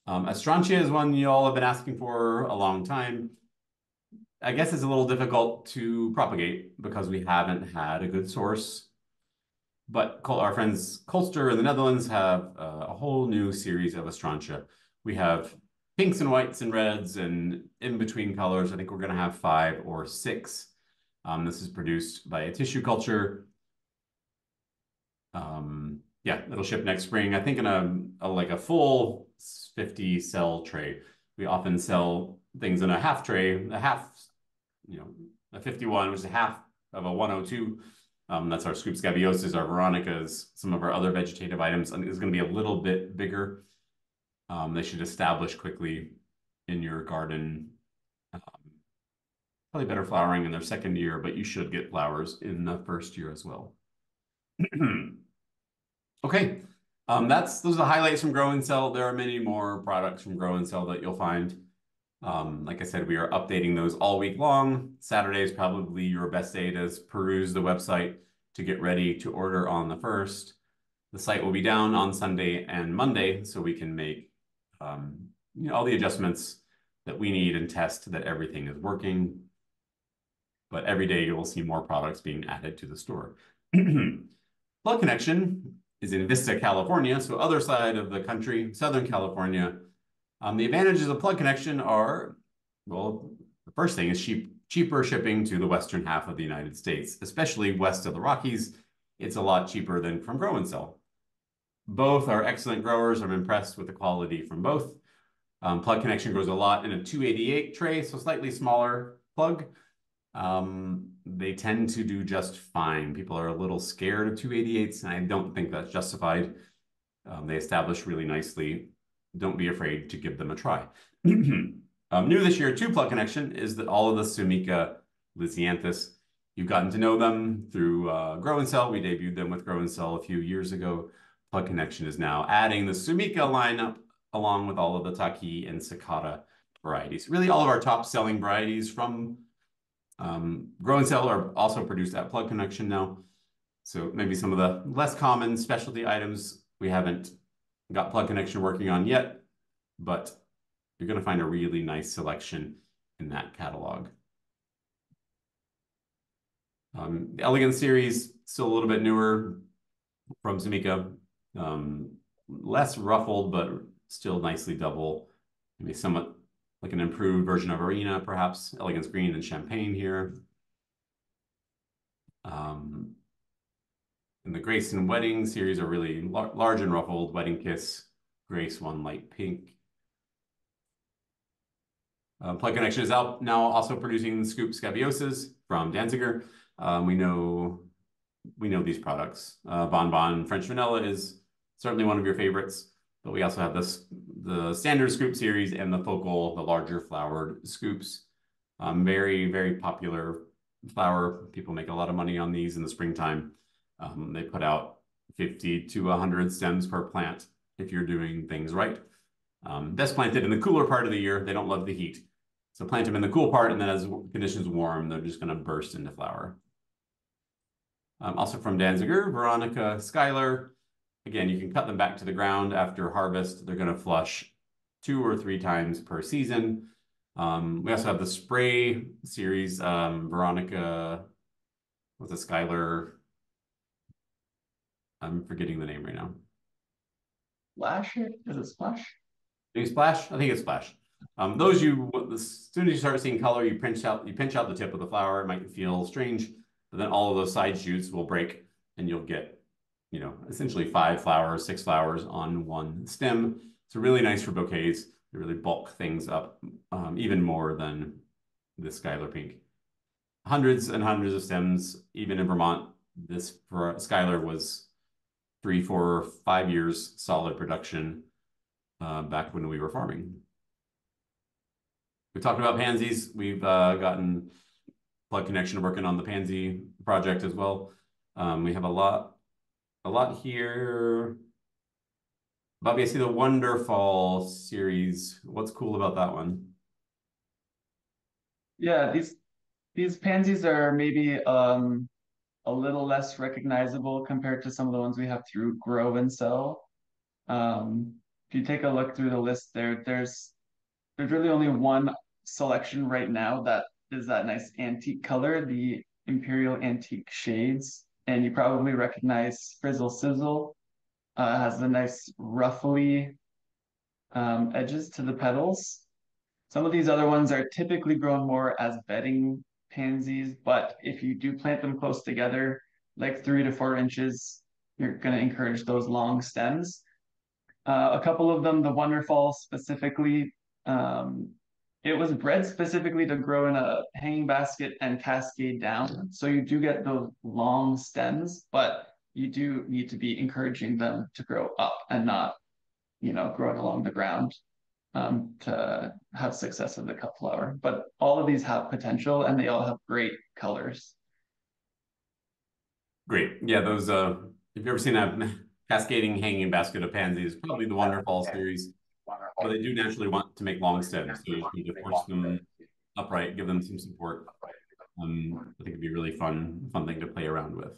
Astrantia is one you all have been asking for a long time. I guess it's a little difficult to propagate because we haven't had a good source. But our friends Colster in the Netherlands have a whole new series of Astrantia. We have pinks and whites and reds and in-between colors. I think we're going to have 5 or 6. This is produced by a tissue culture. Yeah, it'll ship next spring. I think in a full 50 cell tray. We often sell things in a half tray, a 51, which is a half of a 102. That's our Scoop Scabiosis, our Veronicas, some of our other vegetative items. I think it's going to be a little bit bigger. They should establish quickly in your garden. Probably better flowering in their second year, but you should get flowers in the first year as well. Okay, those are the highlights from Grow and Sell. There are many more products from Grow and Sell that you'll find. Like I said, we are updating those all week long. Saturday is probably your best day to peruse the website to get ready to order on the 1st. The site will be down on Sunday and Monday, so we can make all the adjustments that we need and test that everything is working. but every day you'll see more products being added to the store. Plug Connection is in Vista, California, so other side of the country, Southern California. The advantages of Plug Connection are, well, the first thing is cheaper shipping to the western half of the United States, especially west of the Rockies. It's a lot cheaper than from Grow and Sell. Both are excellent growers. I'm impressed with the quality from both. Plug Connection grows a lot in a 288 tray, so slightly smaller plug. They tend to do just fine. People are a little scared of 288s, and I don't think that's justified. They establish really nicely. Don't be afraid to give them a try. New this year, to Plug Connection, is that all of the Sumica lisianthus, you've gotten to know them through Grow and Sell. We debuted them with Grow and Sell a few years ago. Plug Connection is now adding the Sumica lineup along with all of the Taki and Cicada varieties. Really, all of our top selling varieties from Grow and Sell are also produced at Plug Connection now. So maybe some of the less common specialty items we haven't got Plug Connection working on yet, but you're going to find a really nice selection in that catalog. The Elegance series, still a little bit newer from Sumica. Less ruffled, but still nicely double. Maybe somewhat like an improved version of Arena, perhaps. Elegance Green and Champagne here. And the Grace and Wedding series are really large and ruffled. Wedding Kiss, Grace, one light pink. Plug Connection is out now also producing Scoop Scabiosas from Danziger. We know these products. Bon Bon French Vanilla is certainly one of your favorites, but we also have the standard Scoop series and the Focal, the larger flowered scoops. Very, very popular flower. People make a lot of money on these in the springtime. They put out 50 to 100 stems per plant if you're doing things right. Best planted in the cooler part of the year. They don't love the heat. So plant them in the cool part, and then as conditions warm, they're just going to burst into flower. Also from Danziger, Veronica Schuyler. Again, you can cut them back to the ground after harvest. They're going to flush 2 or 3 times per season. We also have the spray series, Veronica, what's a Schuyler? I'm forgetting the name right now. Splash? Is it Splash? Maybe Splash? I think it's Splash. As soon as you start seeing color, you pinch out the tip of the flower. It might feel strange, but then all of those side shoots will break, and you'll get, essentially 5 flowers, 6 flowers on one stem. It's really nice for bouquets. They really bulk things up even more than the Schuyler Pink. Hundreds and hundreds of stems, even in Vermont. This for Schuyler was 3, 4, 5 years solid production back when we were farming. We talked about pansies. We've gotten Plug Connection working on the pansy project as well. We have a lot here. Bobby, I see the Wonderfall series. What's cool about that one? Yeah, these pansies are maybe a little less recognizable compared to some of the ones we have through Grow and Sell. If you take a look through the list there's really only one selection right now that is that nice antique color, the Imperial Antique Shades. And you probably recognize Frizzle Sizzle. Has the nice ruffly edges to the petals. Some of these other ones are typically grown more as bedding pansies, but if you do plant them close together, like 3 to 4 inches, you're going to encourage those long stems. A couple of them, the Wonderfall specifically, it was bred specifically to grow in a hanging basket and cascade down. So you do get those long stems, but you do need to be encouraging them to grow up and not, growing along the ground to have success with the cut flower. But all of these have potential and they all have great colors. Great. Yeah, those, if you've ever seen a cascading hanging basket of pansies, probably the Wonderfall series. But they do naturally want to make long stems, so you need to force them upright, give them some support. I think it'd be a really fun thing to play around with.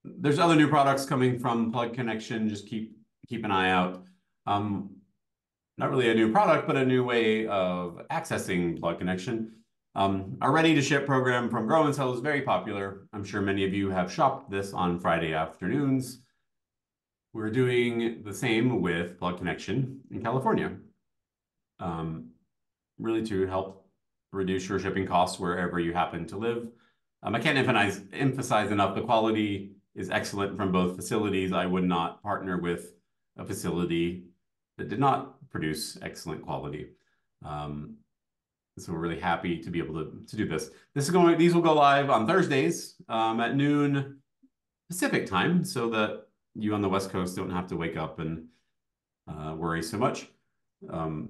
There's other new products coming from Plug Connection. Just keep an eye out. Not really a new product, but a new way of accessing Plug Connection. Our ready to ship program from Grow and Sell is very popular. I'm sure many of you have shopped this on Friday afternoons. We're doing the same with Plug Connection in California, really to help reduce your shipping costs wherever you happen to live. I can't emphasize enough, the quality is excellent from both facilities. I would not partner with a facility that did not produce excellent quality. So we're really happy to be able to do this. These will go live on Thursdays at noon Pacific time, so that you on the West Coast don't have to wake up and worry so much. Our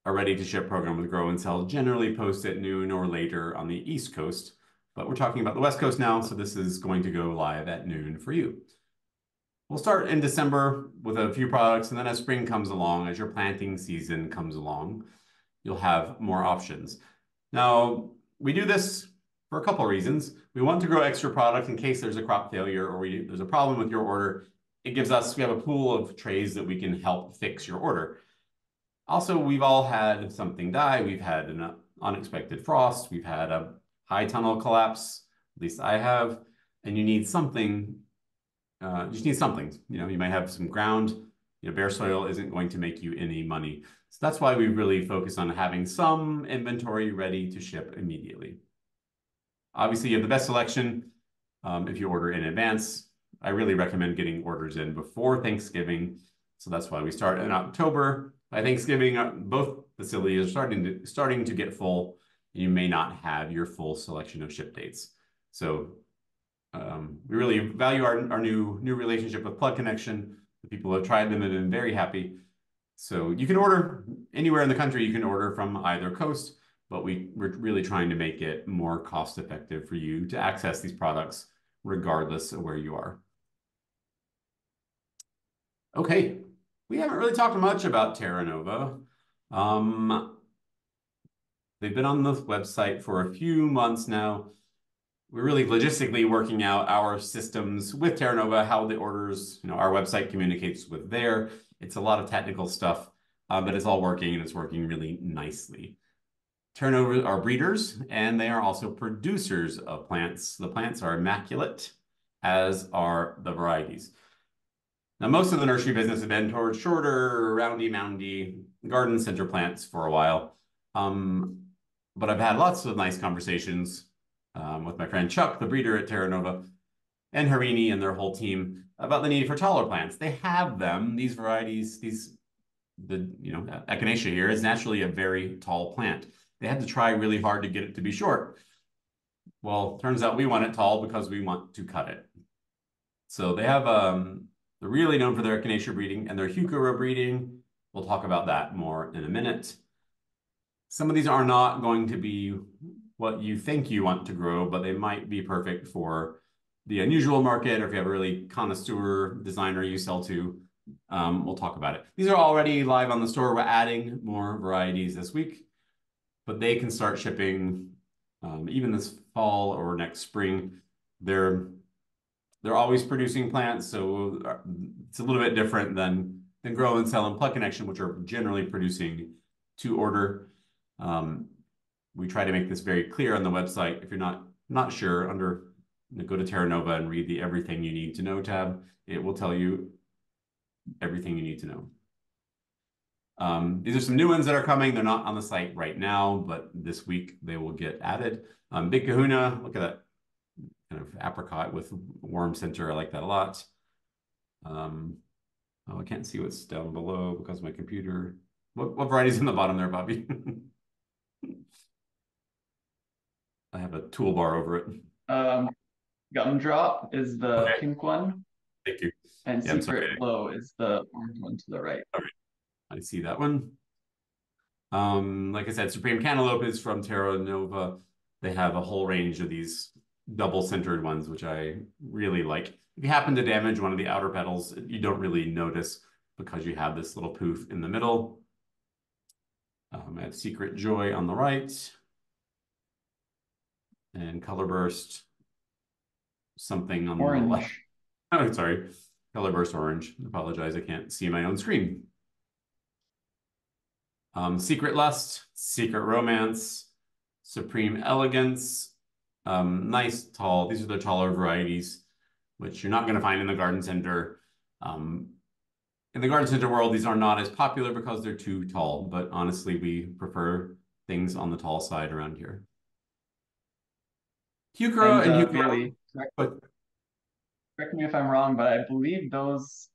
ready to ship program with Grow and Sell generally posts at noon or later on the East Coast, but we're talking about the West Coast now, so this is going to go live at noon for you. We'll start in December with a few products, and then as spring comes along, as your planting season comes along, you'll have more options. Now, we do this for a couple of reasons. We want to grow extra product in case there's a crop failure or there's a problem with your order. We have a pool of trays that we can help fix your order. Also, we've all had something die. We've had an unexpected frost. We've had a high tunnel collapse. At least I have. And you need something. You just need something. You might have some ground. Bare soil isn't going to make you any money. So that's why we really focus on having some inventory ready to ship immediately. Obviously, you have the best selection if you order in advance. I really recommend getting orders in before Thanksgiving. So that's why we start in October. By Thanksgiving, both facilities are starting to get full. You may not have your full selection of ship dates. So we really value our new relationship with Plug Connection. The people who have tried them have been very happy. So you can order anywhere in the country. You can order from either coast, but we're really trying to make it more cost effective for you to access these products regardless of where you are. Okay, we haven't really talked much about Terra Nova. They've been on the website for a few months now. We're really logistically working out our systems with Terra Nova, how the orders, our website communicates with there. It's a lot of technical stuff, but it's all working and it's working really nicely. Terra Nova are breeders and they are also producers of plants. The plants are immaculate, as are the varieties. Now, most of the nursery business has been towards shorter, roundy, moundy garden center plants for a while. But I've had lots of nice conversations with my friend Chuck, the breeder at Terra Nova, and Harini and their whole team about the need for taller plants. They have them, these varieties, Echinacea here is naturally a very tall plant. They had to try really hard to get it to be short. Well, turns out we want it tall because we want to cut it. So they have, they're really known for their Echinacea breeding and their Heuchera breeding. We'll talk about that more in a minute. Some of these are not going to be what you think you want to grow, but they might be perfect for the unusual market, or if you have a really connoisseur designer you sell to, we'll talk about it. These are already live on the store. We're adding more varieties this week, but they can start shipping even this fall or next spring. They're always producing plants, so it's a little bit different than Grow and Sell and Plug Connection, which are generally producing to order. We try to make this very clear on the website. If you're not sure, go to Terra Nova and read the Everything You Need to Know tab. It will tell you everything you need to know. These are some new ones that are coming. They're not on the site right now, but this week they will get added. Big Kahuna, look at that kind of apricot with worm center. I like that a lot. Oh, I can't see what's down below because of my computer. What variety's in the bottom there, Bobby? I have a toolbar over it. Gumdrop is the pink one. Thank you. And Secret Glow is the orange one to the right. All right. I see that one. Like I said, Supreme Cantaloupe is from Terra Nova. They have a whole range of these double-centered ones, which I really like. If you happen to damage one of the outer petals, you don't really notice because you have this little poof in the middle. I have Secret Joy on the right. And Color Burst, something on orange. The left. Oh, sorry. Color Burst Orange. I apologize, I can't see my own screen. Secret Lust, Secret Romance, Supreme Elegance. Nice tall. These are the taller varieties, which you're not going to find in the garden center. In the garden center world, these are not as popular because they're too tall, but honestly, we prefer things on the tall side around here. Heuchera And and Heuchera, Bailey, but correct me if I'm wrong, but I believe those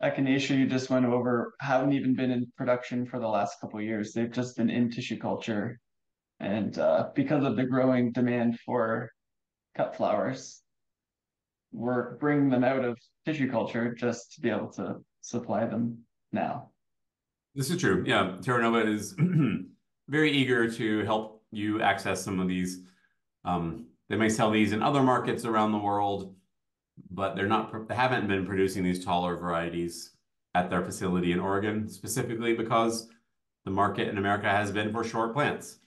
echinacea you just went over haven't even been in production for the last couple of years. They've just been in tissue culture. And because of the growing demand for cut flowers, we're bringing them out of tissue culture just to be able to supply them now. this is true. Yeah, Terra Nova is very eager to help you access some of these. They may sell these in other markets around the world, but they haven't been producing these taller varieties at their facility in Oregon, specifically because the market in America has been for short plants.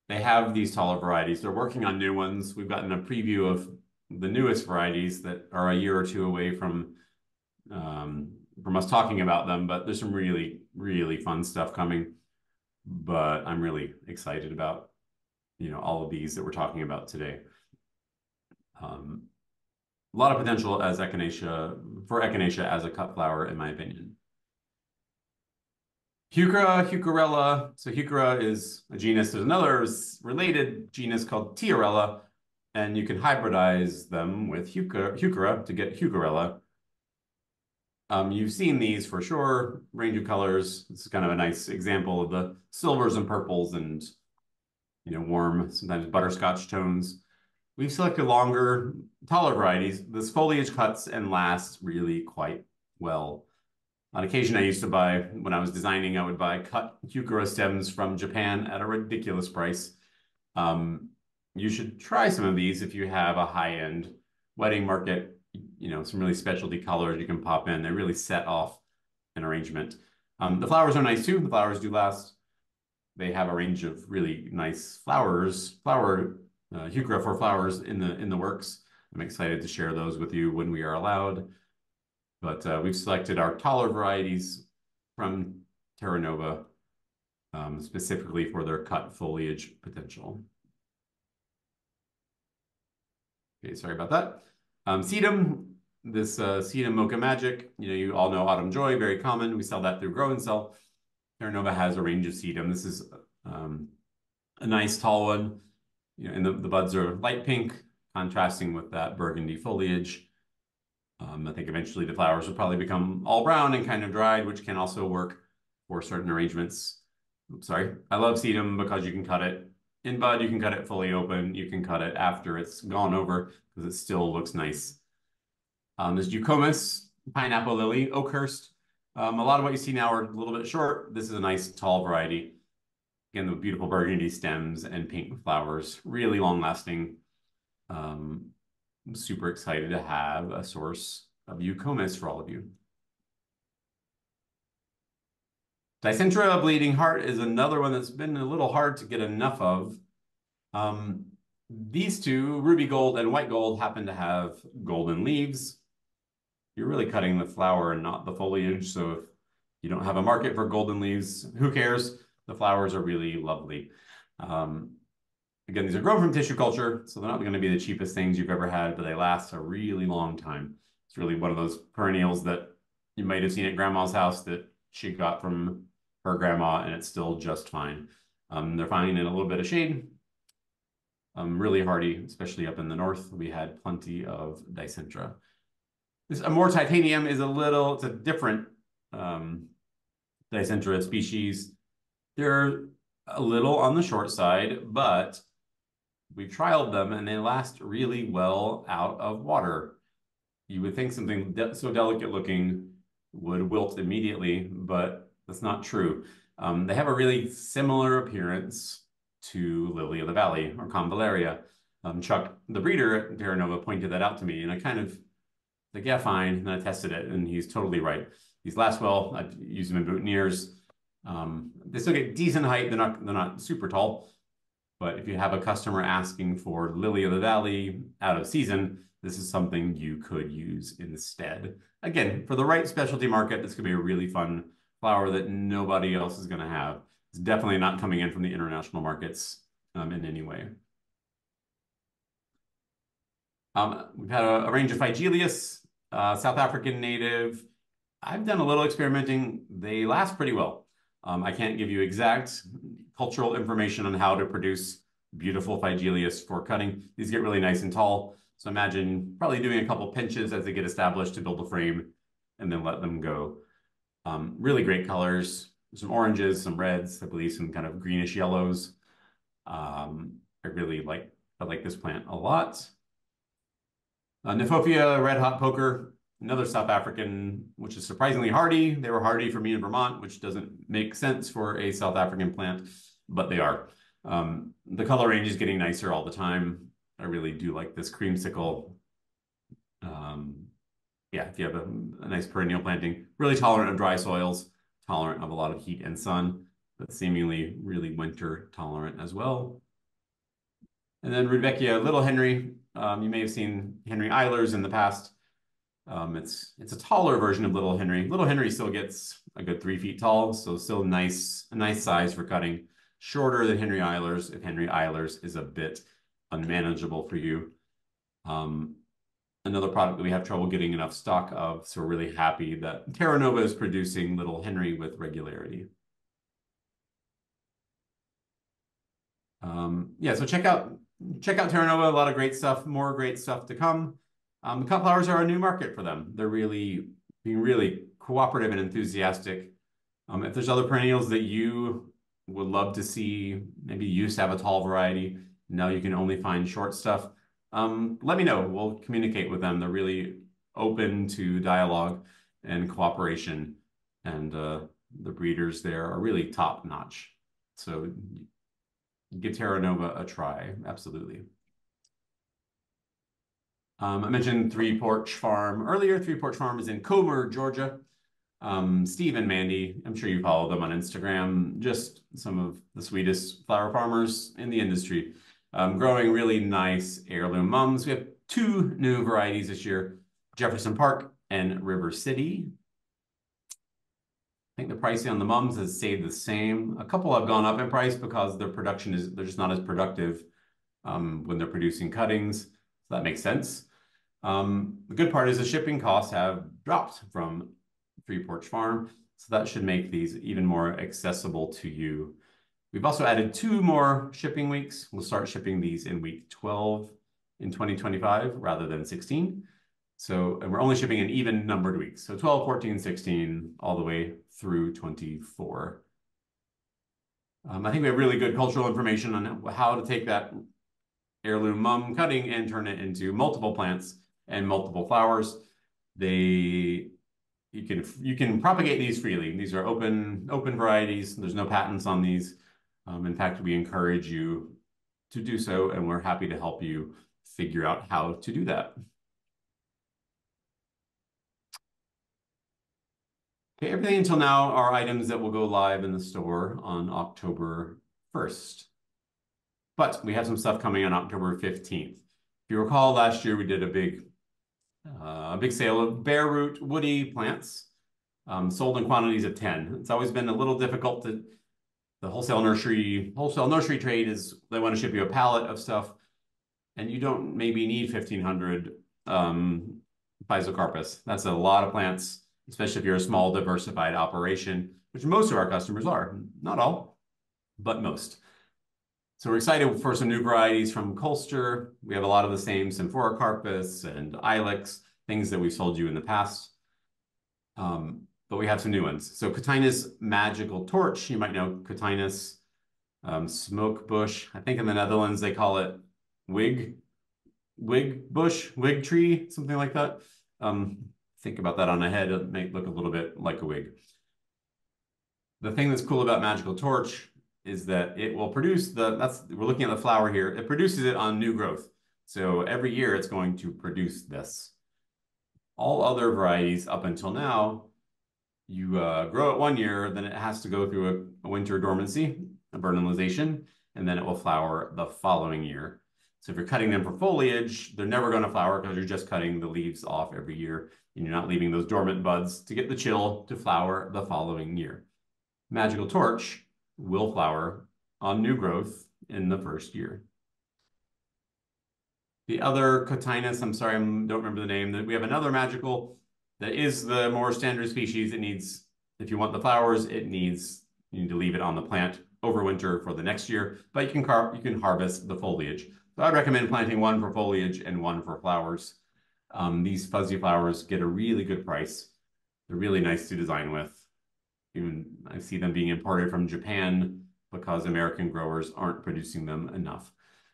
They have these taller varieties. They're working on new ones. We've gotten a preview of the newest varieties that are a year or two away from us talking about them, but there's some really, really fun stuff coming. But I'm really excited about, all of these that we're talking about today. A lot of potential as echinacea as a cut flower, in my opinion. Heucherella. So Heuchera is a genus. There's another related genus called Tiarella, and you can hybridize them with Heuchera to get Heucherella. You've seen these for sure, range of colors. This is kind of a nice example of the silvers and purples and, warm, sometimes butterscotch tones. We've selected longer, taller varieties. This foliage cuts and lasts really quite well. On occasion, when I was designing, I would buy cut Heuchera stems from Japan at a ridiculous price. You should try some of these if you have a high-end wedding market, some really specialty colors you can pop in. They really set off an arrangement. The flowers are nice too. The flowers do last. They have a range of really nice Heuchera for flowers in the works. I'm excited to share those with you when we are allowed. But we've selected our taller varieties from Terra Nova specifically for their cut foliage potential. Okay, sorry about that. Sedum, this Sedum Mocha Magic, you all know Autumn Joy, very common. We sell that through Grow and Sell. Terra Nova has a range of sedum. This is a nice tall one. And the buds are light pink, contrasting with that burgundy foliage. I think eventually the flowers will probably become all brown and kind of dried, which can also work for certain arrangements. Oops, sorry. I love sedum because you can cut it in bud, you can cut it fully open, you can cut it after it's gone over because it still looks nice. There's Eucomis, pineapple lily, Oakhurst. A lot of what you see now are a little bit short. This is a nice tall variety. Again, the beautiful burgundy stems and pink flowers, really long lasting. I'm super excited to have a source of Eucomis for all of you. Dicentra bleeding heart is another one that's been a little hard to get enough of. These two, ruby gold and white gold, happen to have golden leaves. You're really cutting the flower and not the foliage. So if you don't have a market for golden leaves, who cares? The flowers are really lovely. Again, these are grown from tissue culture, so they're not going to be the cheapest things you've ever had, but they last a really long time. It's really one of those perennials that you might have seen at grandma's house that she got from her grandma, and it's still just fine. They're fine in a little bit of shade. Really hardy, especially up in the north. We had plenty of Dicentra. This Amor titanium is it's a different Dicentra species. They're a little on the short side, but we've trialed them and they last really well out of water. You would think something so delicate looking would wilt immediately, but that's not true. They have a really similar appearance to lily of the valley or convallaria. Chuck, the breeder at Terra Nova, pointed that out to me, and I kind of like, yeah, fine. And I tested it, and he's totally right. These last well. I've used them in boutonnieres. They still get decent height. They're not super tall. But if you have a customer asking for lily of the valley out of season, this is something you could use instead. Again, for the right specialty market, this could be a really fun flower that nobody else is going to have. It's definitely not coming in from the international markets in any way. We've had a range of Phygelius, South African native. I've done a little experimenting. They last pretty well. I can't give you exact cultural information on how to produce beautiful Phygelius for cutting. These get really nice and tall. So imagine probably doing a couple pinches as they get established to build a frame and then let them go. Really great colors, some oranges, some reds, I believe some kind of greenish yellows. I like this plant a lot. Nifofia Red Hot Poker, another South African, which is surprisingly hardy. They were hardy for me in Vermont, which doesn't make sense for a South African plant, but they are. The color range is getting nicer all the time. I really do like this creamsicle. Yeah, if you have a nice perennial planting, really tolerant of dry soils, tolerant of a lot of heat and sun, but seemingly really winter tolerant as well. And then Rudbeckia Little Henry. You may have seen Henry Eilers in the past. It's a taller version of Little Henry. Little Henry still gets a good 3 feet tall, so still a nice size for cutting. Shorter than Henry Eilers if Henry Eilers is a bit unmanageable for you. Another product that we have trouble getting enough stock of, so we're really happy that Terra Nova is producing Little Henry with regularity. Yeah, so check out Terra Nova, a lot of great stuff, more great stuff to come. The cut flowers are a new market for them. They're being really cooperative and enthusiastic. If there's other perennials that you would love to see, maybe you used to have a tall variety, now you can only find short stuff, let me know. We'll communicate with them. They're really open to dialogue and cooperation, and the breeders there are really top notch. So give Terra Nova a try, absolutely. I mentioned Porch Farm earlier. Porch Farm is in Comer, Georgia. Steve and Mandy, I'm sure you follow them on Instagram, just some of the sweetest flower farmers in the industry, growing really nice heirloom mums. We have 2 new varieties this year, Jefferson Park and River City. I think the pricing on the mums has stayed the same. A couple have gone up in price because their production they're just not as productive when they're producing cuttings. So that makes sense. The good part is the shipping costs have dropped from Porch Farm, so that should make these even more accessible to you. We've also added 2 more shipping weeks. We'll start shipping these in week 12 in 2025 rather than 16. So, and we're only shipping in even numbered weeks. So 12, 14, 16, all the way through 24. I think we have really good cultural information on how to take that heirloom mum cutting and turn it into multiple plants and multiple flowers. You can propagate these freely. These are open varieties. There's no patents on these. In fact, we encourage you to do so, and we're happy to help you figure out how to do that. Okay, everything until now are items that will go live in the store on October 1st. But we have some stuff coming on October 15th. If you recall, last year we did a big sale of bare root woody plants, sold in quantities of 10. It's always been a little difficult the wholesale nursery trade is, they want to ship you a pallet of stuff, and you don't maybe need 1,500 Physocarpus. That's a lot of plants, especially if you're a small diversified operation, which most of our customers are. Not all, but most. So we're excited for some new varieties from Colster. We have a lot of the same Symphoricarpus and Ilex, things that we've sold you in the past. But we have some new ones. So Cotinus Magical Torch, you might know Cotinus Smoke Bush. I think in the Netherlands they call it Wig Bush, Wig Tree, something like that. Think about that on a head, it may look a little bit like a wig. The thing that's cool about Magical Torch is that it will produce we're looking at the flower here, it produces it on new growth. So every year it's going to produce this. All other varieties up until now, you grow it 1 year, then it has to go through a winter dormancy, a vernalization, and then it will flower the following year. So if you're cutting them for foliage, they're never going to flower because you're just cutting the leaves off every year, and you're not leaving those dormant buds to get the chill to flower the following year. Magical Torch will flower on new growth in the first year. The other cotinus, I'm sorry, I don't remember the name, that we have another magical that is the more standard species. It needs, if you want the flowers, you need to leave it on the plant over winter for the next year, but you can harvest the foliage. So I'd recommend planting one for foliage and one for flowers. These fuzzy flowers get a really good price. They're really nice to design with. Even I see them being imported from Japan because American growers aren't producing them enough.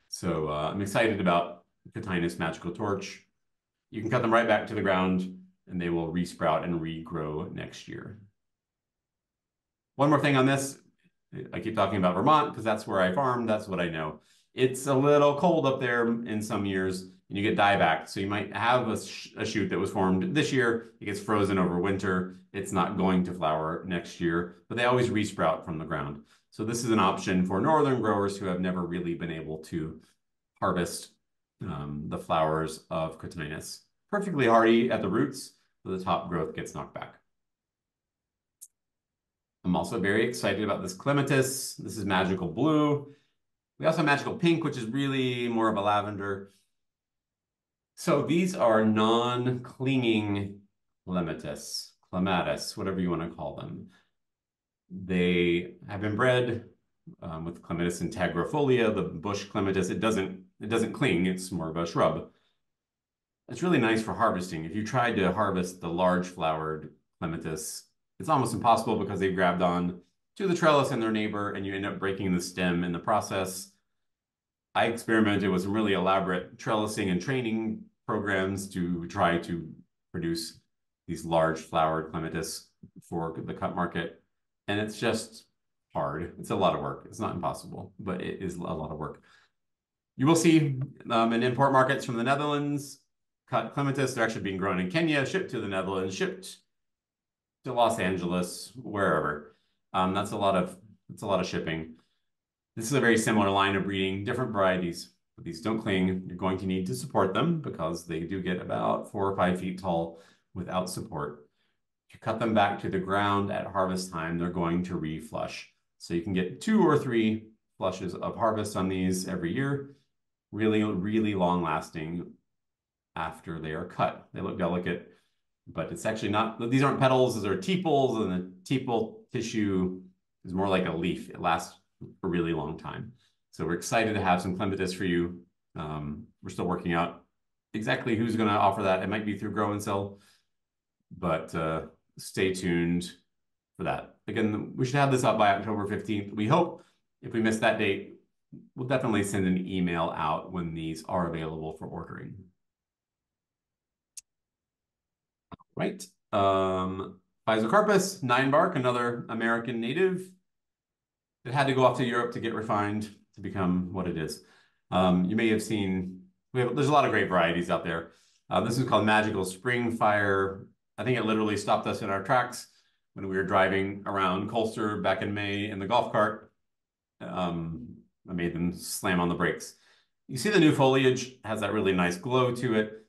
So I'm excited about Cotinus Magical Torch. You can cut them right back to the ground and they will resprout and regrow next year. One more thing on this. I keep talking about Vermont because that's where I farm. That's what I know. It's a little cold up there in some years and you get dieback. So you might have a shoot that was formed this year. It gets frozen over winter. It's not going to flower next year, but they always resprout from the ground. So this is an option for northern growers who have never really been able to harvest the flowers of Cotinus. Perfectly hardy at the roots, but the top growth gets knocked back. I'm also very excited about this clematis. This is magical blue. We also have magical pink, which is really more of a lavender. So these are non-clinging clematis, whatever you want to call them. They have been bred with Clematis integrifolia, the bush clematis. It doesn't cling. It's more of a shrub. It's really nice for harvesting. If you tried to harvest the large flowered clematis, it's almost impossible because they've grabbed on to the trellis and their neighbor, and you end up breaking the stem in the process. I experimented with some really elaborate trellising and training programs to try to produce these large flowered clematis for the cut market. And it's just hard. It's a lot of work. It's not impossible, but it is a lot of work. You will see in import markets from the Netherlands, cut clematis. They're actually being grown in Kenya, shipped to the Netherlands, shipped to Los Angeles, wherever. That's a lot of shipping. This is a very similar line of breeding, different varieties, but these don't cling. You're going to need to support them because they do get about 4 or 5 feet tall without support. If you cut them back to the ground at harvest time, they're going to reflush. So you can get 2 or 3 flushes of harvest on these every year. Really, really long lasting after they are cut. They look delicate, but it's actually not, these aren't petals, these are tepals, and the tepal tissue is more like a leaf. It lasts a really long time. So we're excited to have some clematis for you. We're still working out exactly who's going to offer that. It might be through Grow and Sell, but stay tuned for that. Again, we should have this up by October 15th. We hope. If we miss that date, we'll definitely send an email out when these are available for ordering. Right. Physocarpus, 9-bark, another American native. It had to go off to Europe to get refined to become what it is. You may have seen, there's a lot of great varieties out there. This is called Magical Spring Fire. I think it literally stopped us in our tracks when we were driving around Colster back in May in the golf cart. I made them slam on the brakes. You see the new foliage has that really nice glow to it.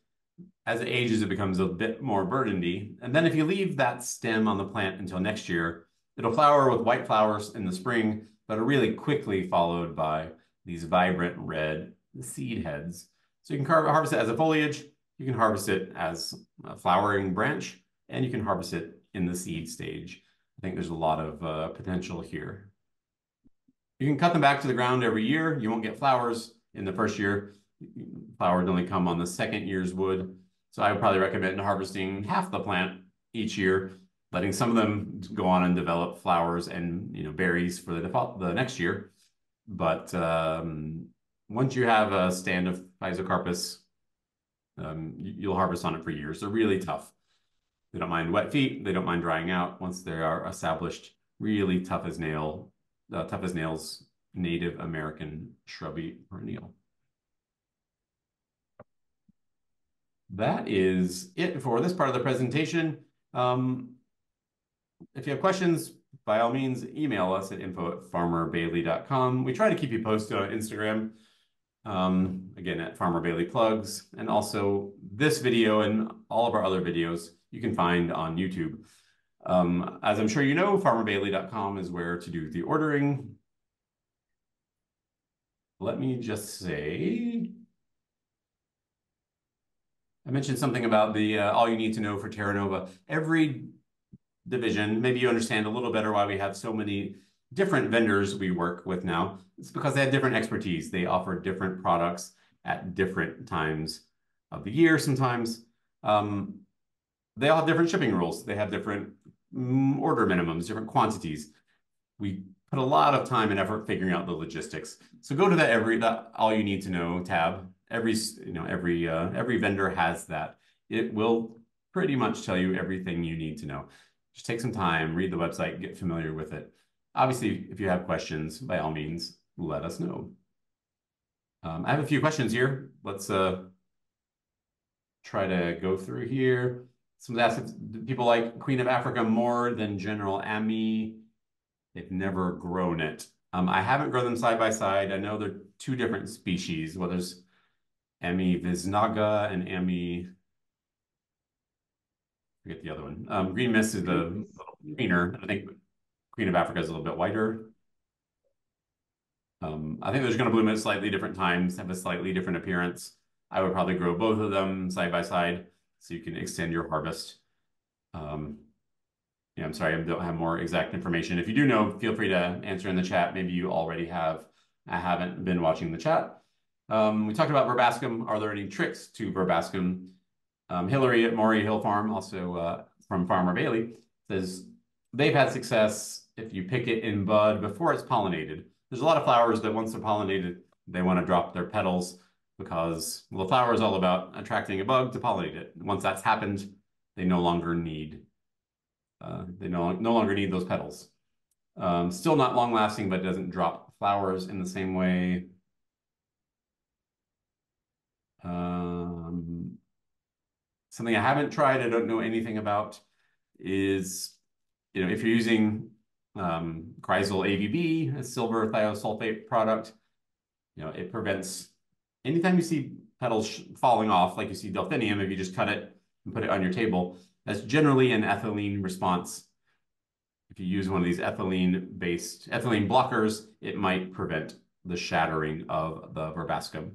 As it ages, it becomes a bit more burgundy. And then if you leave that stem on the plant until next year, it'll flower with white flowers in the spring, but are really quickly followed by these vibrant red seed heads. So you can harvest it as a foliage, you can harvest it as a flowering branch, and you can harvest it in the seed stage. I think there's a lot of potential here. You can cut them back to the ground every year. You won't get flowers in the first year. Flowers only come on the second year's wood. So I would probably recommend harvesting half the plant each year, letting some of them go on and develop flowers and berries for the next year. But once you have a stand of Physocarpus, you'll harvest on it for years. They're really tough. They don't mind wet feet. They don't mind drying out. Once they are established, really tough as nails, Native American shrubby perennial. That is it for this part of the presentation. If you have questions, by all means, email us at info@farmerbailey.com. We try to keep you posted on Instagram, again, at Farmer Bailey Plugs. And also this video and all of our other videos you can find on YouTube. As I'm sure you know, farmerbailey.com is where to do the ordering. let me just say, I mentioned something about the all you need to know for Terra Nova. Every division, maybe you understand a little better why we have so many different vendors we work with now. It's because they have different expertise. They offer different products at different times of the year sometimes. Um, they all have different shipping rules. They have different order minimums, different quantities. We put a lot of time and effort figuring out the logistics. So go to that all you need to know tab. Every vendor has that. It will pretty much tell you everything you need to know. Just take some time, read the website, get familiar with it. Obviously, if you have questions, by all means, let us know. I have a few questions here. Let's try to go through here. Some ask if people like Queen of Africa more than General Ami. They've never grown it. I haven't grown them side by side. I know they're two different species. Well, there's Ami visnaga and Ami, I forget the other one. Green Mist is the little greener. I think Queen of Africa is a little bit whiter. I think they're going to bloom at slightly different times, have a slightly different appearance. I would probably grow both of them side by side so you can extend your harvest. Yeah, I'm sorry, I don't have more exact information. If you do know, feel free to answer in the chat. Maybe you already have. I haven't been watching the chat. We talked about verbascum. Are there any tricks to verbascum? Hillary at Maury Hill Farm, also from Farmer Bailey, says they've had success if you pick it in bud before it's pollinated. There's a lot of flowers that once they're pollinated, they want to drop their petals because, well, the flower is all about attracting a bug to pollinate it. Once that's happened, they no longer need no longer need those petals. Still not long lasting, but it doesn't drop flowers in the same way. Something I haven't tried, I don't know anything about, is if you're using Chrysal AVB, a silver thiosulfate product, it prevents anytime you see petals falling off, like you see delphinium, if you just cut it and put it on your table, that's generally an ethylene response. If you use one of these ethylene blockers, it might prevent the shattering of the verbascum.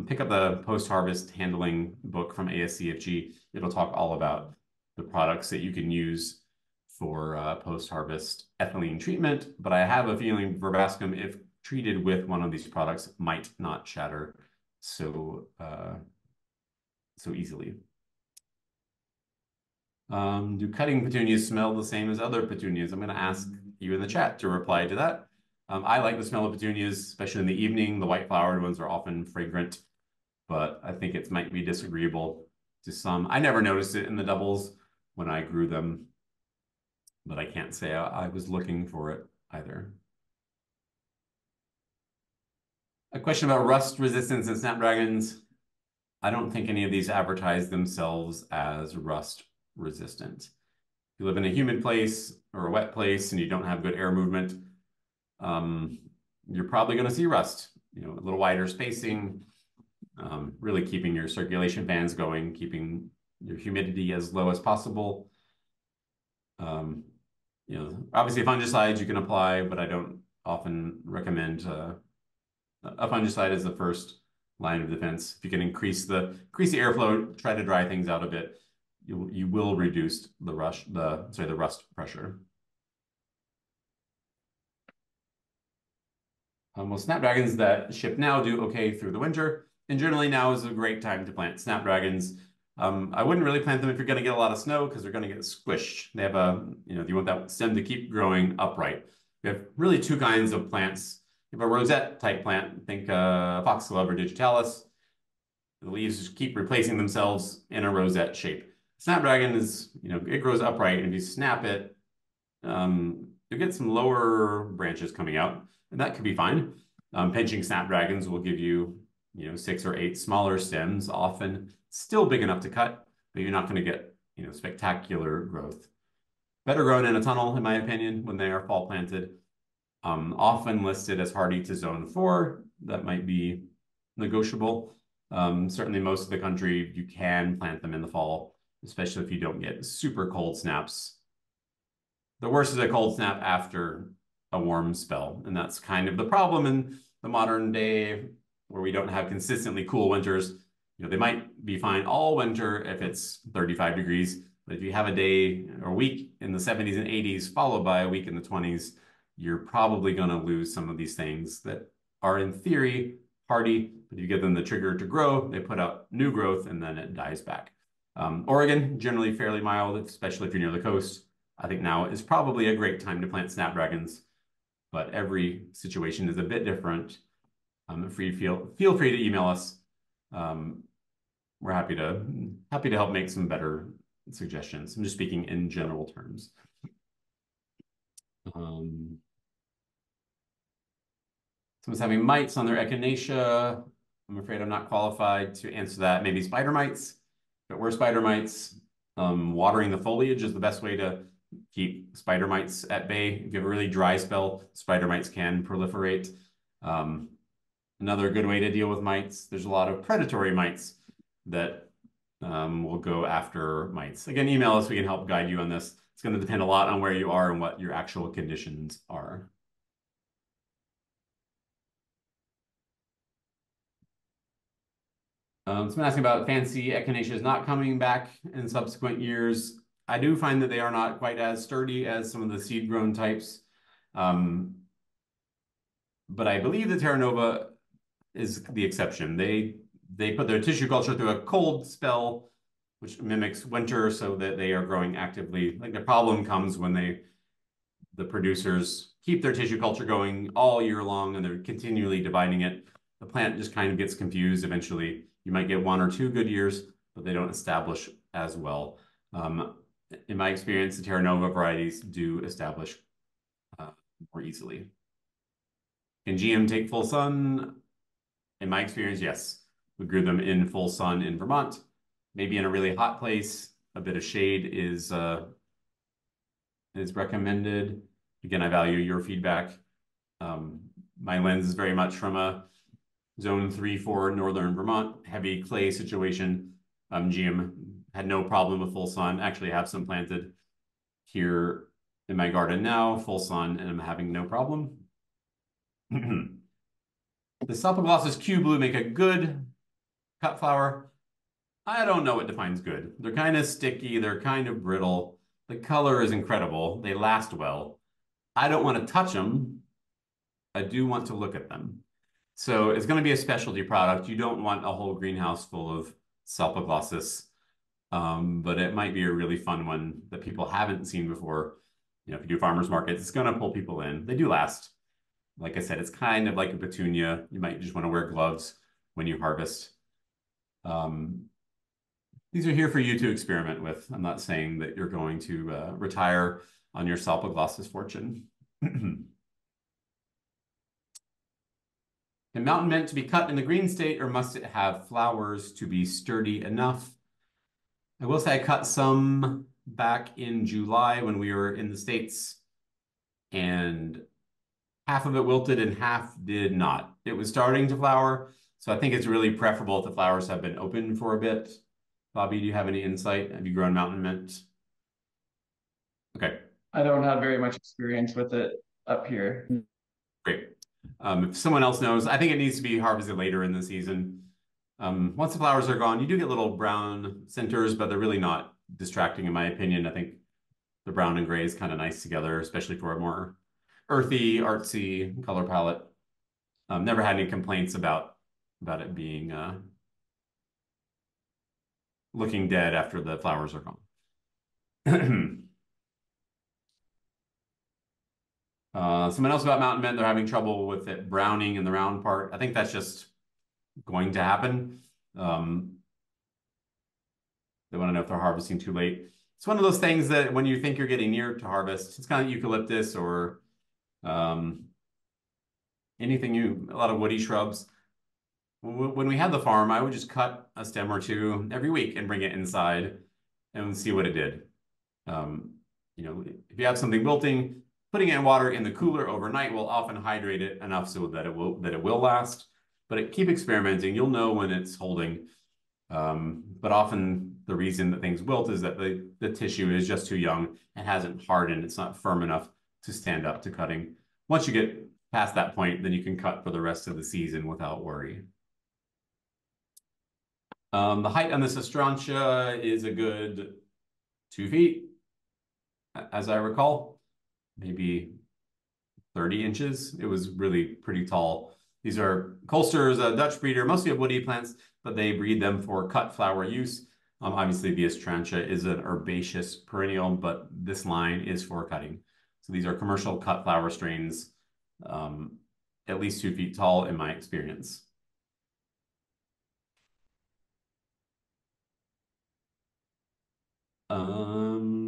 Pick up the post-harvest handling book from ASCFG. It'll talk all about the products that you can use for post-harvest ethylene treatment. But I have a feeling verbascum, if treated with one of these products, might not shatter so easily. Do cutting petunias smell the same as other petunias? I'm going to ask you in the chat to reply to that. I like the smell of petunias, especially in the evening. The white flowered ones are often fragrant, but I think it might be disagreeable to some. I never noticed it in the doubles when I grew them, but I can't say I was looking for it either. A question about rust resistance and snapdragons. I don't think any of these advertise themselves as rust resistant. If you live in a humid place or a wet place and you don't have good air movement, you're probably going to see rust. A little wider spacing, really keeping your circulation fans going, keeping your humidity as low as possible. Obviously fungicides you can apply, but I don't often recommend a fungicide as the first line of defense. If you can increase the airflow, try to dry things out a bit, you will reduce the rust pressure. Well, snapdragons that ship now do okay through the winter, and generally now is a great time to plant snapdragons. I wouldn't really plant them if you're going to get a lot of snow because they're going to get squished. They have you want that stem to keep growing upright. We have really two kinds of plants. You have a rosette type plant, think foxglove or digitalis. The leaves just keep replacing themselves in a rosette shape. Snapdragon is, it grows upright, and if you snap it, you'll get some lower branches coming out, and that could be fine. Pinching snapdragons will give you, 6 or 8 smaller stems, often still big enough to cut, but you're not going to get, spectacular growth. Better grown in a tunnel, in my opinion, when they are fall planted. Often listed as hardy to zone 4. That might be negotiable. Certainly most of the country, you can plant them in the fall, especially if you don't get super cold snaps. The worst is a cold snap after a warm spell, and that's kind of the problem in the modern day where we don't have consistently cool winters, they might be fine all winter if it's 35 degrees. But if you have a day or a week in the 70s and 80s, followed by a week in the 20s, you're probably going to lose some of these things that are in theory hardy, but you give them the trigger to grow, they put out new growth, and then it dies back. Oregon, generally fairly mild, especially if you're near the coast. I think now is probably a great time to plant snapdragons, but every situation is a bit different. Feel free to email us. We're happy to help make some better suggestions. I'm just speaking in general terms. Someone's having mites on their echinacea. I'm afraid I'm not qualified to answer that. Maybe spider mites. If it were spider mites, watering the foliage is the best way to keep spider mites at bay. If you have a really dry spell, spider mites can proliferate. Another good way to deal with mites, there's a lot of predatory mites that will go after mites. Again, email us, we can help guide you on this. It's going to depend a lot on where you are and what your actual conditions are. Someone asking about fancy echinaceas not coming back in subsequent years. I do find that they are not quite as sturdy as some of the seed-grown types. But I believe the Terra Nova is the exception. They put their tissue culture through a cold spell, which mimics winter, so that they are growing actively. Like the problem comes when the producers keep their tissue culture going all year long and they're continually dividing it. The plant just kind of gets confused. Eventually, you might get 1 or 2 good years, but they don't establish as well. In my experience, the Terra Nova varieties do establish more easily. Can GM take full sun? In my experience, yes. We grew them in full sun in Vermont. Maybe in a really hot place, a bit of shade is recommended. Again, I value your feedback. My lens is very much from a zone 3-4 northern Vermont, heavy clay situation. GM had no problem with full sun. Actually, I have some planted here in my garden now, full sun, and I'm having no problem. The Salpoglossus Q Blue make a good cut flower. I don't know what defines good. They're kind of sticky. They're kind of brittle. The color is incredible. They last well. I don't want to touch them. I do want to look at them. So it's going to be a specialty product. You don't want a whole greenhouse full of Salpoglossus, but it might be a really fun one that people haven't seen before. If you do farmers markets, it's going to pull people in. They do last. Like I said, it's kind of like a petunia. You might just want to wear gloves when you harvest. These are here for you to experiment with. I'm not saying that you're going to retire on your Salpoglossus fortune. Can mountain mint to be cut in the green state, or must it have flowers to be sturdy enough? I will say I cut some back in July when we were in the States, and half of it wilted and half did not. It was starting to flower, so I think it's really preferable if the flowers have been open for a bit. Bobby, do you have any insight? Have you grown mountain mint? Okay. I don't have very much experience with it up here. Great. If someone else knows, I think it needs to be harvested later in the season. Once the flowers are gone, you do get little brown centers, but they're really not distracting in my opinion. I think the brown and gray is kind of nice together, especially for a more earthy, artsy color palette. Never had any complaints about it being looking dead after the flowers are gone. Someone else about mountain mint, they're having trouble with it browning in the round part. I think that's just going to happen. They want to know if they're harvesting too late. It's one of those things that when you think you're getting near to harvest, it's kind of eucalyptus or anything a lot of woody shrubs. When we had the farm, I would just cut a stem or two every week and bring it inside and see what it did. If you have something wilting, putting it in water in the cooler overnight will often hydrate it enough so that it will last. But keep experimenting. You'll know when it's holding. But often the reason that things wilt is that the tissue is just too young and hasn't hardened. It's not firm enough to stand up to cutting. Once you get past that point, then you can cut for the rest of the season without worry. The height on this astrantia is a good 2 feet, as I recall, maybe 30 inches. It was really pretty tall. These are Colster's a Dutch breeder, mostly of woody plants, but they breed them for cut flower use. Obviously, the astrantia is an herbaceous perennial, but this line is for cutting. So these are commercial cut flower strains, at least 2 feet tall in my experience.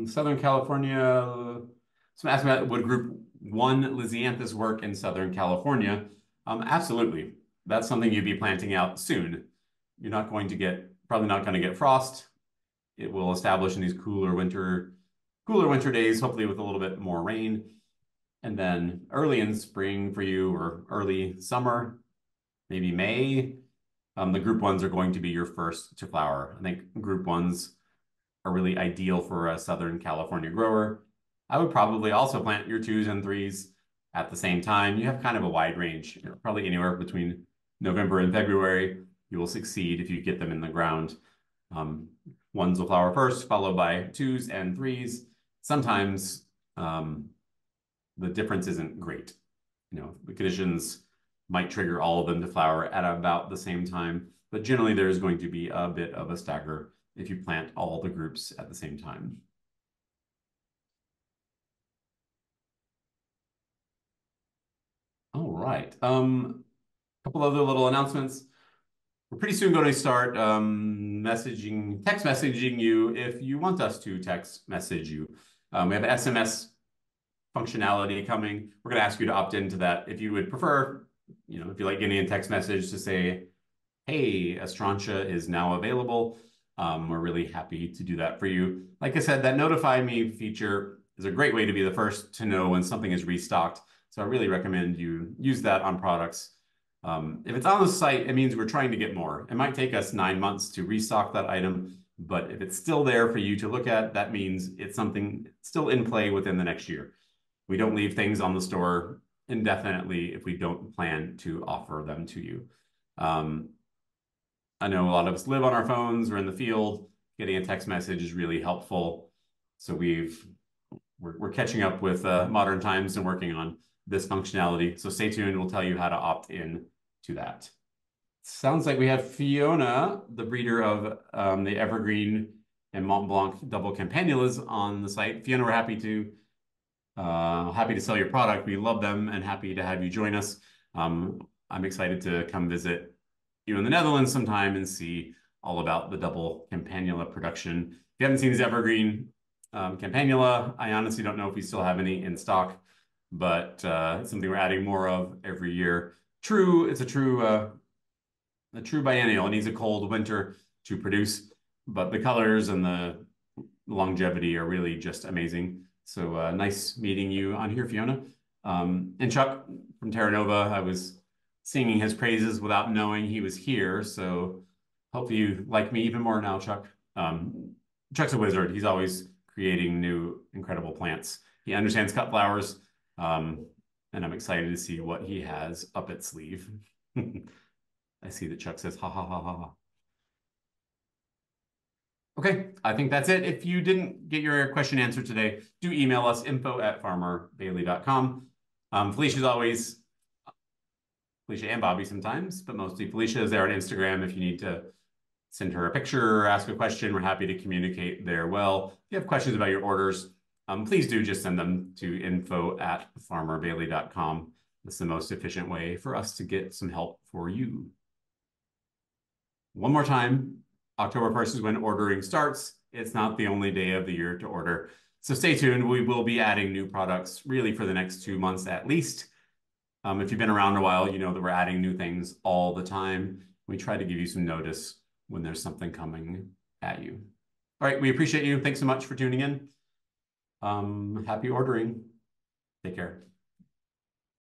Southern California. Someone asked me about would group 1 Lisianthus work in Southern California. Absolutely. That's something you'd be planting out soon. You're not going to get, probably not going to get frost. It will establish in these cooler winter days, hopefully with a little bit more rain. And then early in spring for you, or early summer, maybe May, the group 1s are going to be your first to flower. I think group 1s are really ideal for a Southern California grower. I would probably also plant your 2s and 3s at the same time. You have kind of a wide range, probably anywhere between November and February. You will succeed if you get them in the ground. 1s will flower first, followed by 2s and 3s. Sometimes the difference isn't great. The conditions might trigger all of them to flower at about the same time, but generally there's going to be a bit of a stagger if you plant all the groups at the same time. All right. A couple other little announcements. We're pretty soon going to start text messaging you if you want us to text message you. We have SMS functionality coming. We're going to ask you to opt into that. If you would prefer, if you like getting a text message to say, hey, astrantia is now available, we're really happy to do that for you. Like I said, that notify me feature is a great way to be the first to know when something is restocked. So I really recommend you use that on products. If it's on the site, it means we're trying to get more. It might take us 9 months to restock that item, but if it's still there for you to look at, that means it's something still in play within the next year. We don't leave things on the store indefinitely if we don't plan to offer them to you. I know a lot of us live on our phones or in the field. Getting a text message is really helpful. So we're catching up with modern times and working on this functionality. So stay tuned. We'll tell you how to opt in to that. Sounds like we have Fiona, the breeder of the Evergreen and Mont Blanc double campanulas on the site. Fiona, we're happy to sell your product. We love them and happy to have you join us. I'm excited to come visit you in the Netherlands sometime and see all about the double campanula production. If you haven't seen these Evergreen campanula, I honestly don't know if we still have any in stock, but it's something we're adding more of every year. It's a true biennial. It needs a cold winter to produce, but the colors and the longevity are really just amazing. So nice meeting you on here, Fiona. And Chuck from Terra Nova, I was singing his praises without knowing he was here. So hopefully you like me even more now, Chuck. Chuck's a wizard. He's always creating new, incredible plants. He understands cut flowers, and I'm excited to see what he has up its sleeve. I see that Chuck says, ha, ha, ha, ha, ha. Okay, I think that's it. If you didn't get your question answered today, do email us, info@farmerbailey.com. Felicia and Bobby sometimes, but mostly Felicia is there on Instagram. If you need to send her a picture or ask a question, we're happy to communicate there well. If you have questions about your orders, please do just send them to info@farmerbailey.com. That's the most efficient way for us to get some help for you. One more time, October 1st is when ordering starts. It's not the only day of the year to order. So stay tuned. We will be adding new products really for the next 2 months at least. If you've been around a while, you know that we're adding new things all the time. We try to give you some notice when there's something coming at you. All right, we appreciate you. Thanks so much for tuning in. Happy ordering. Take care.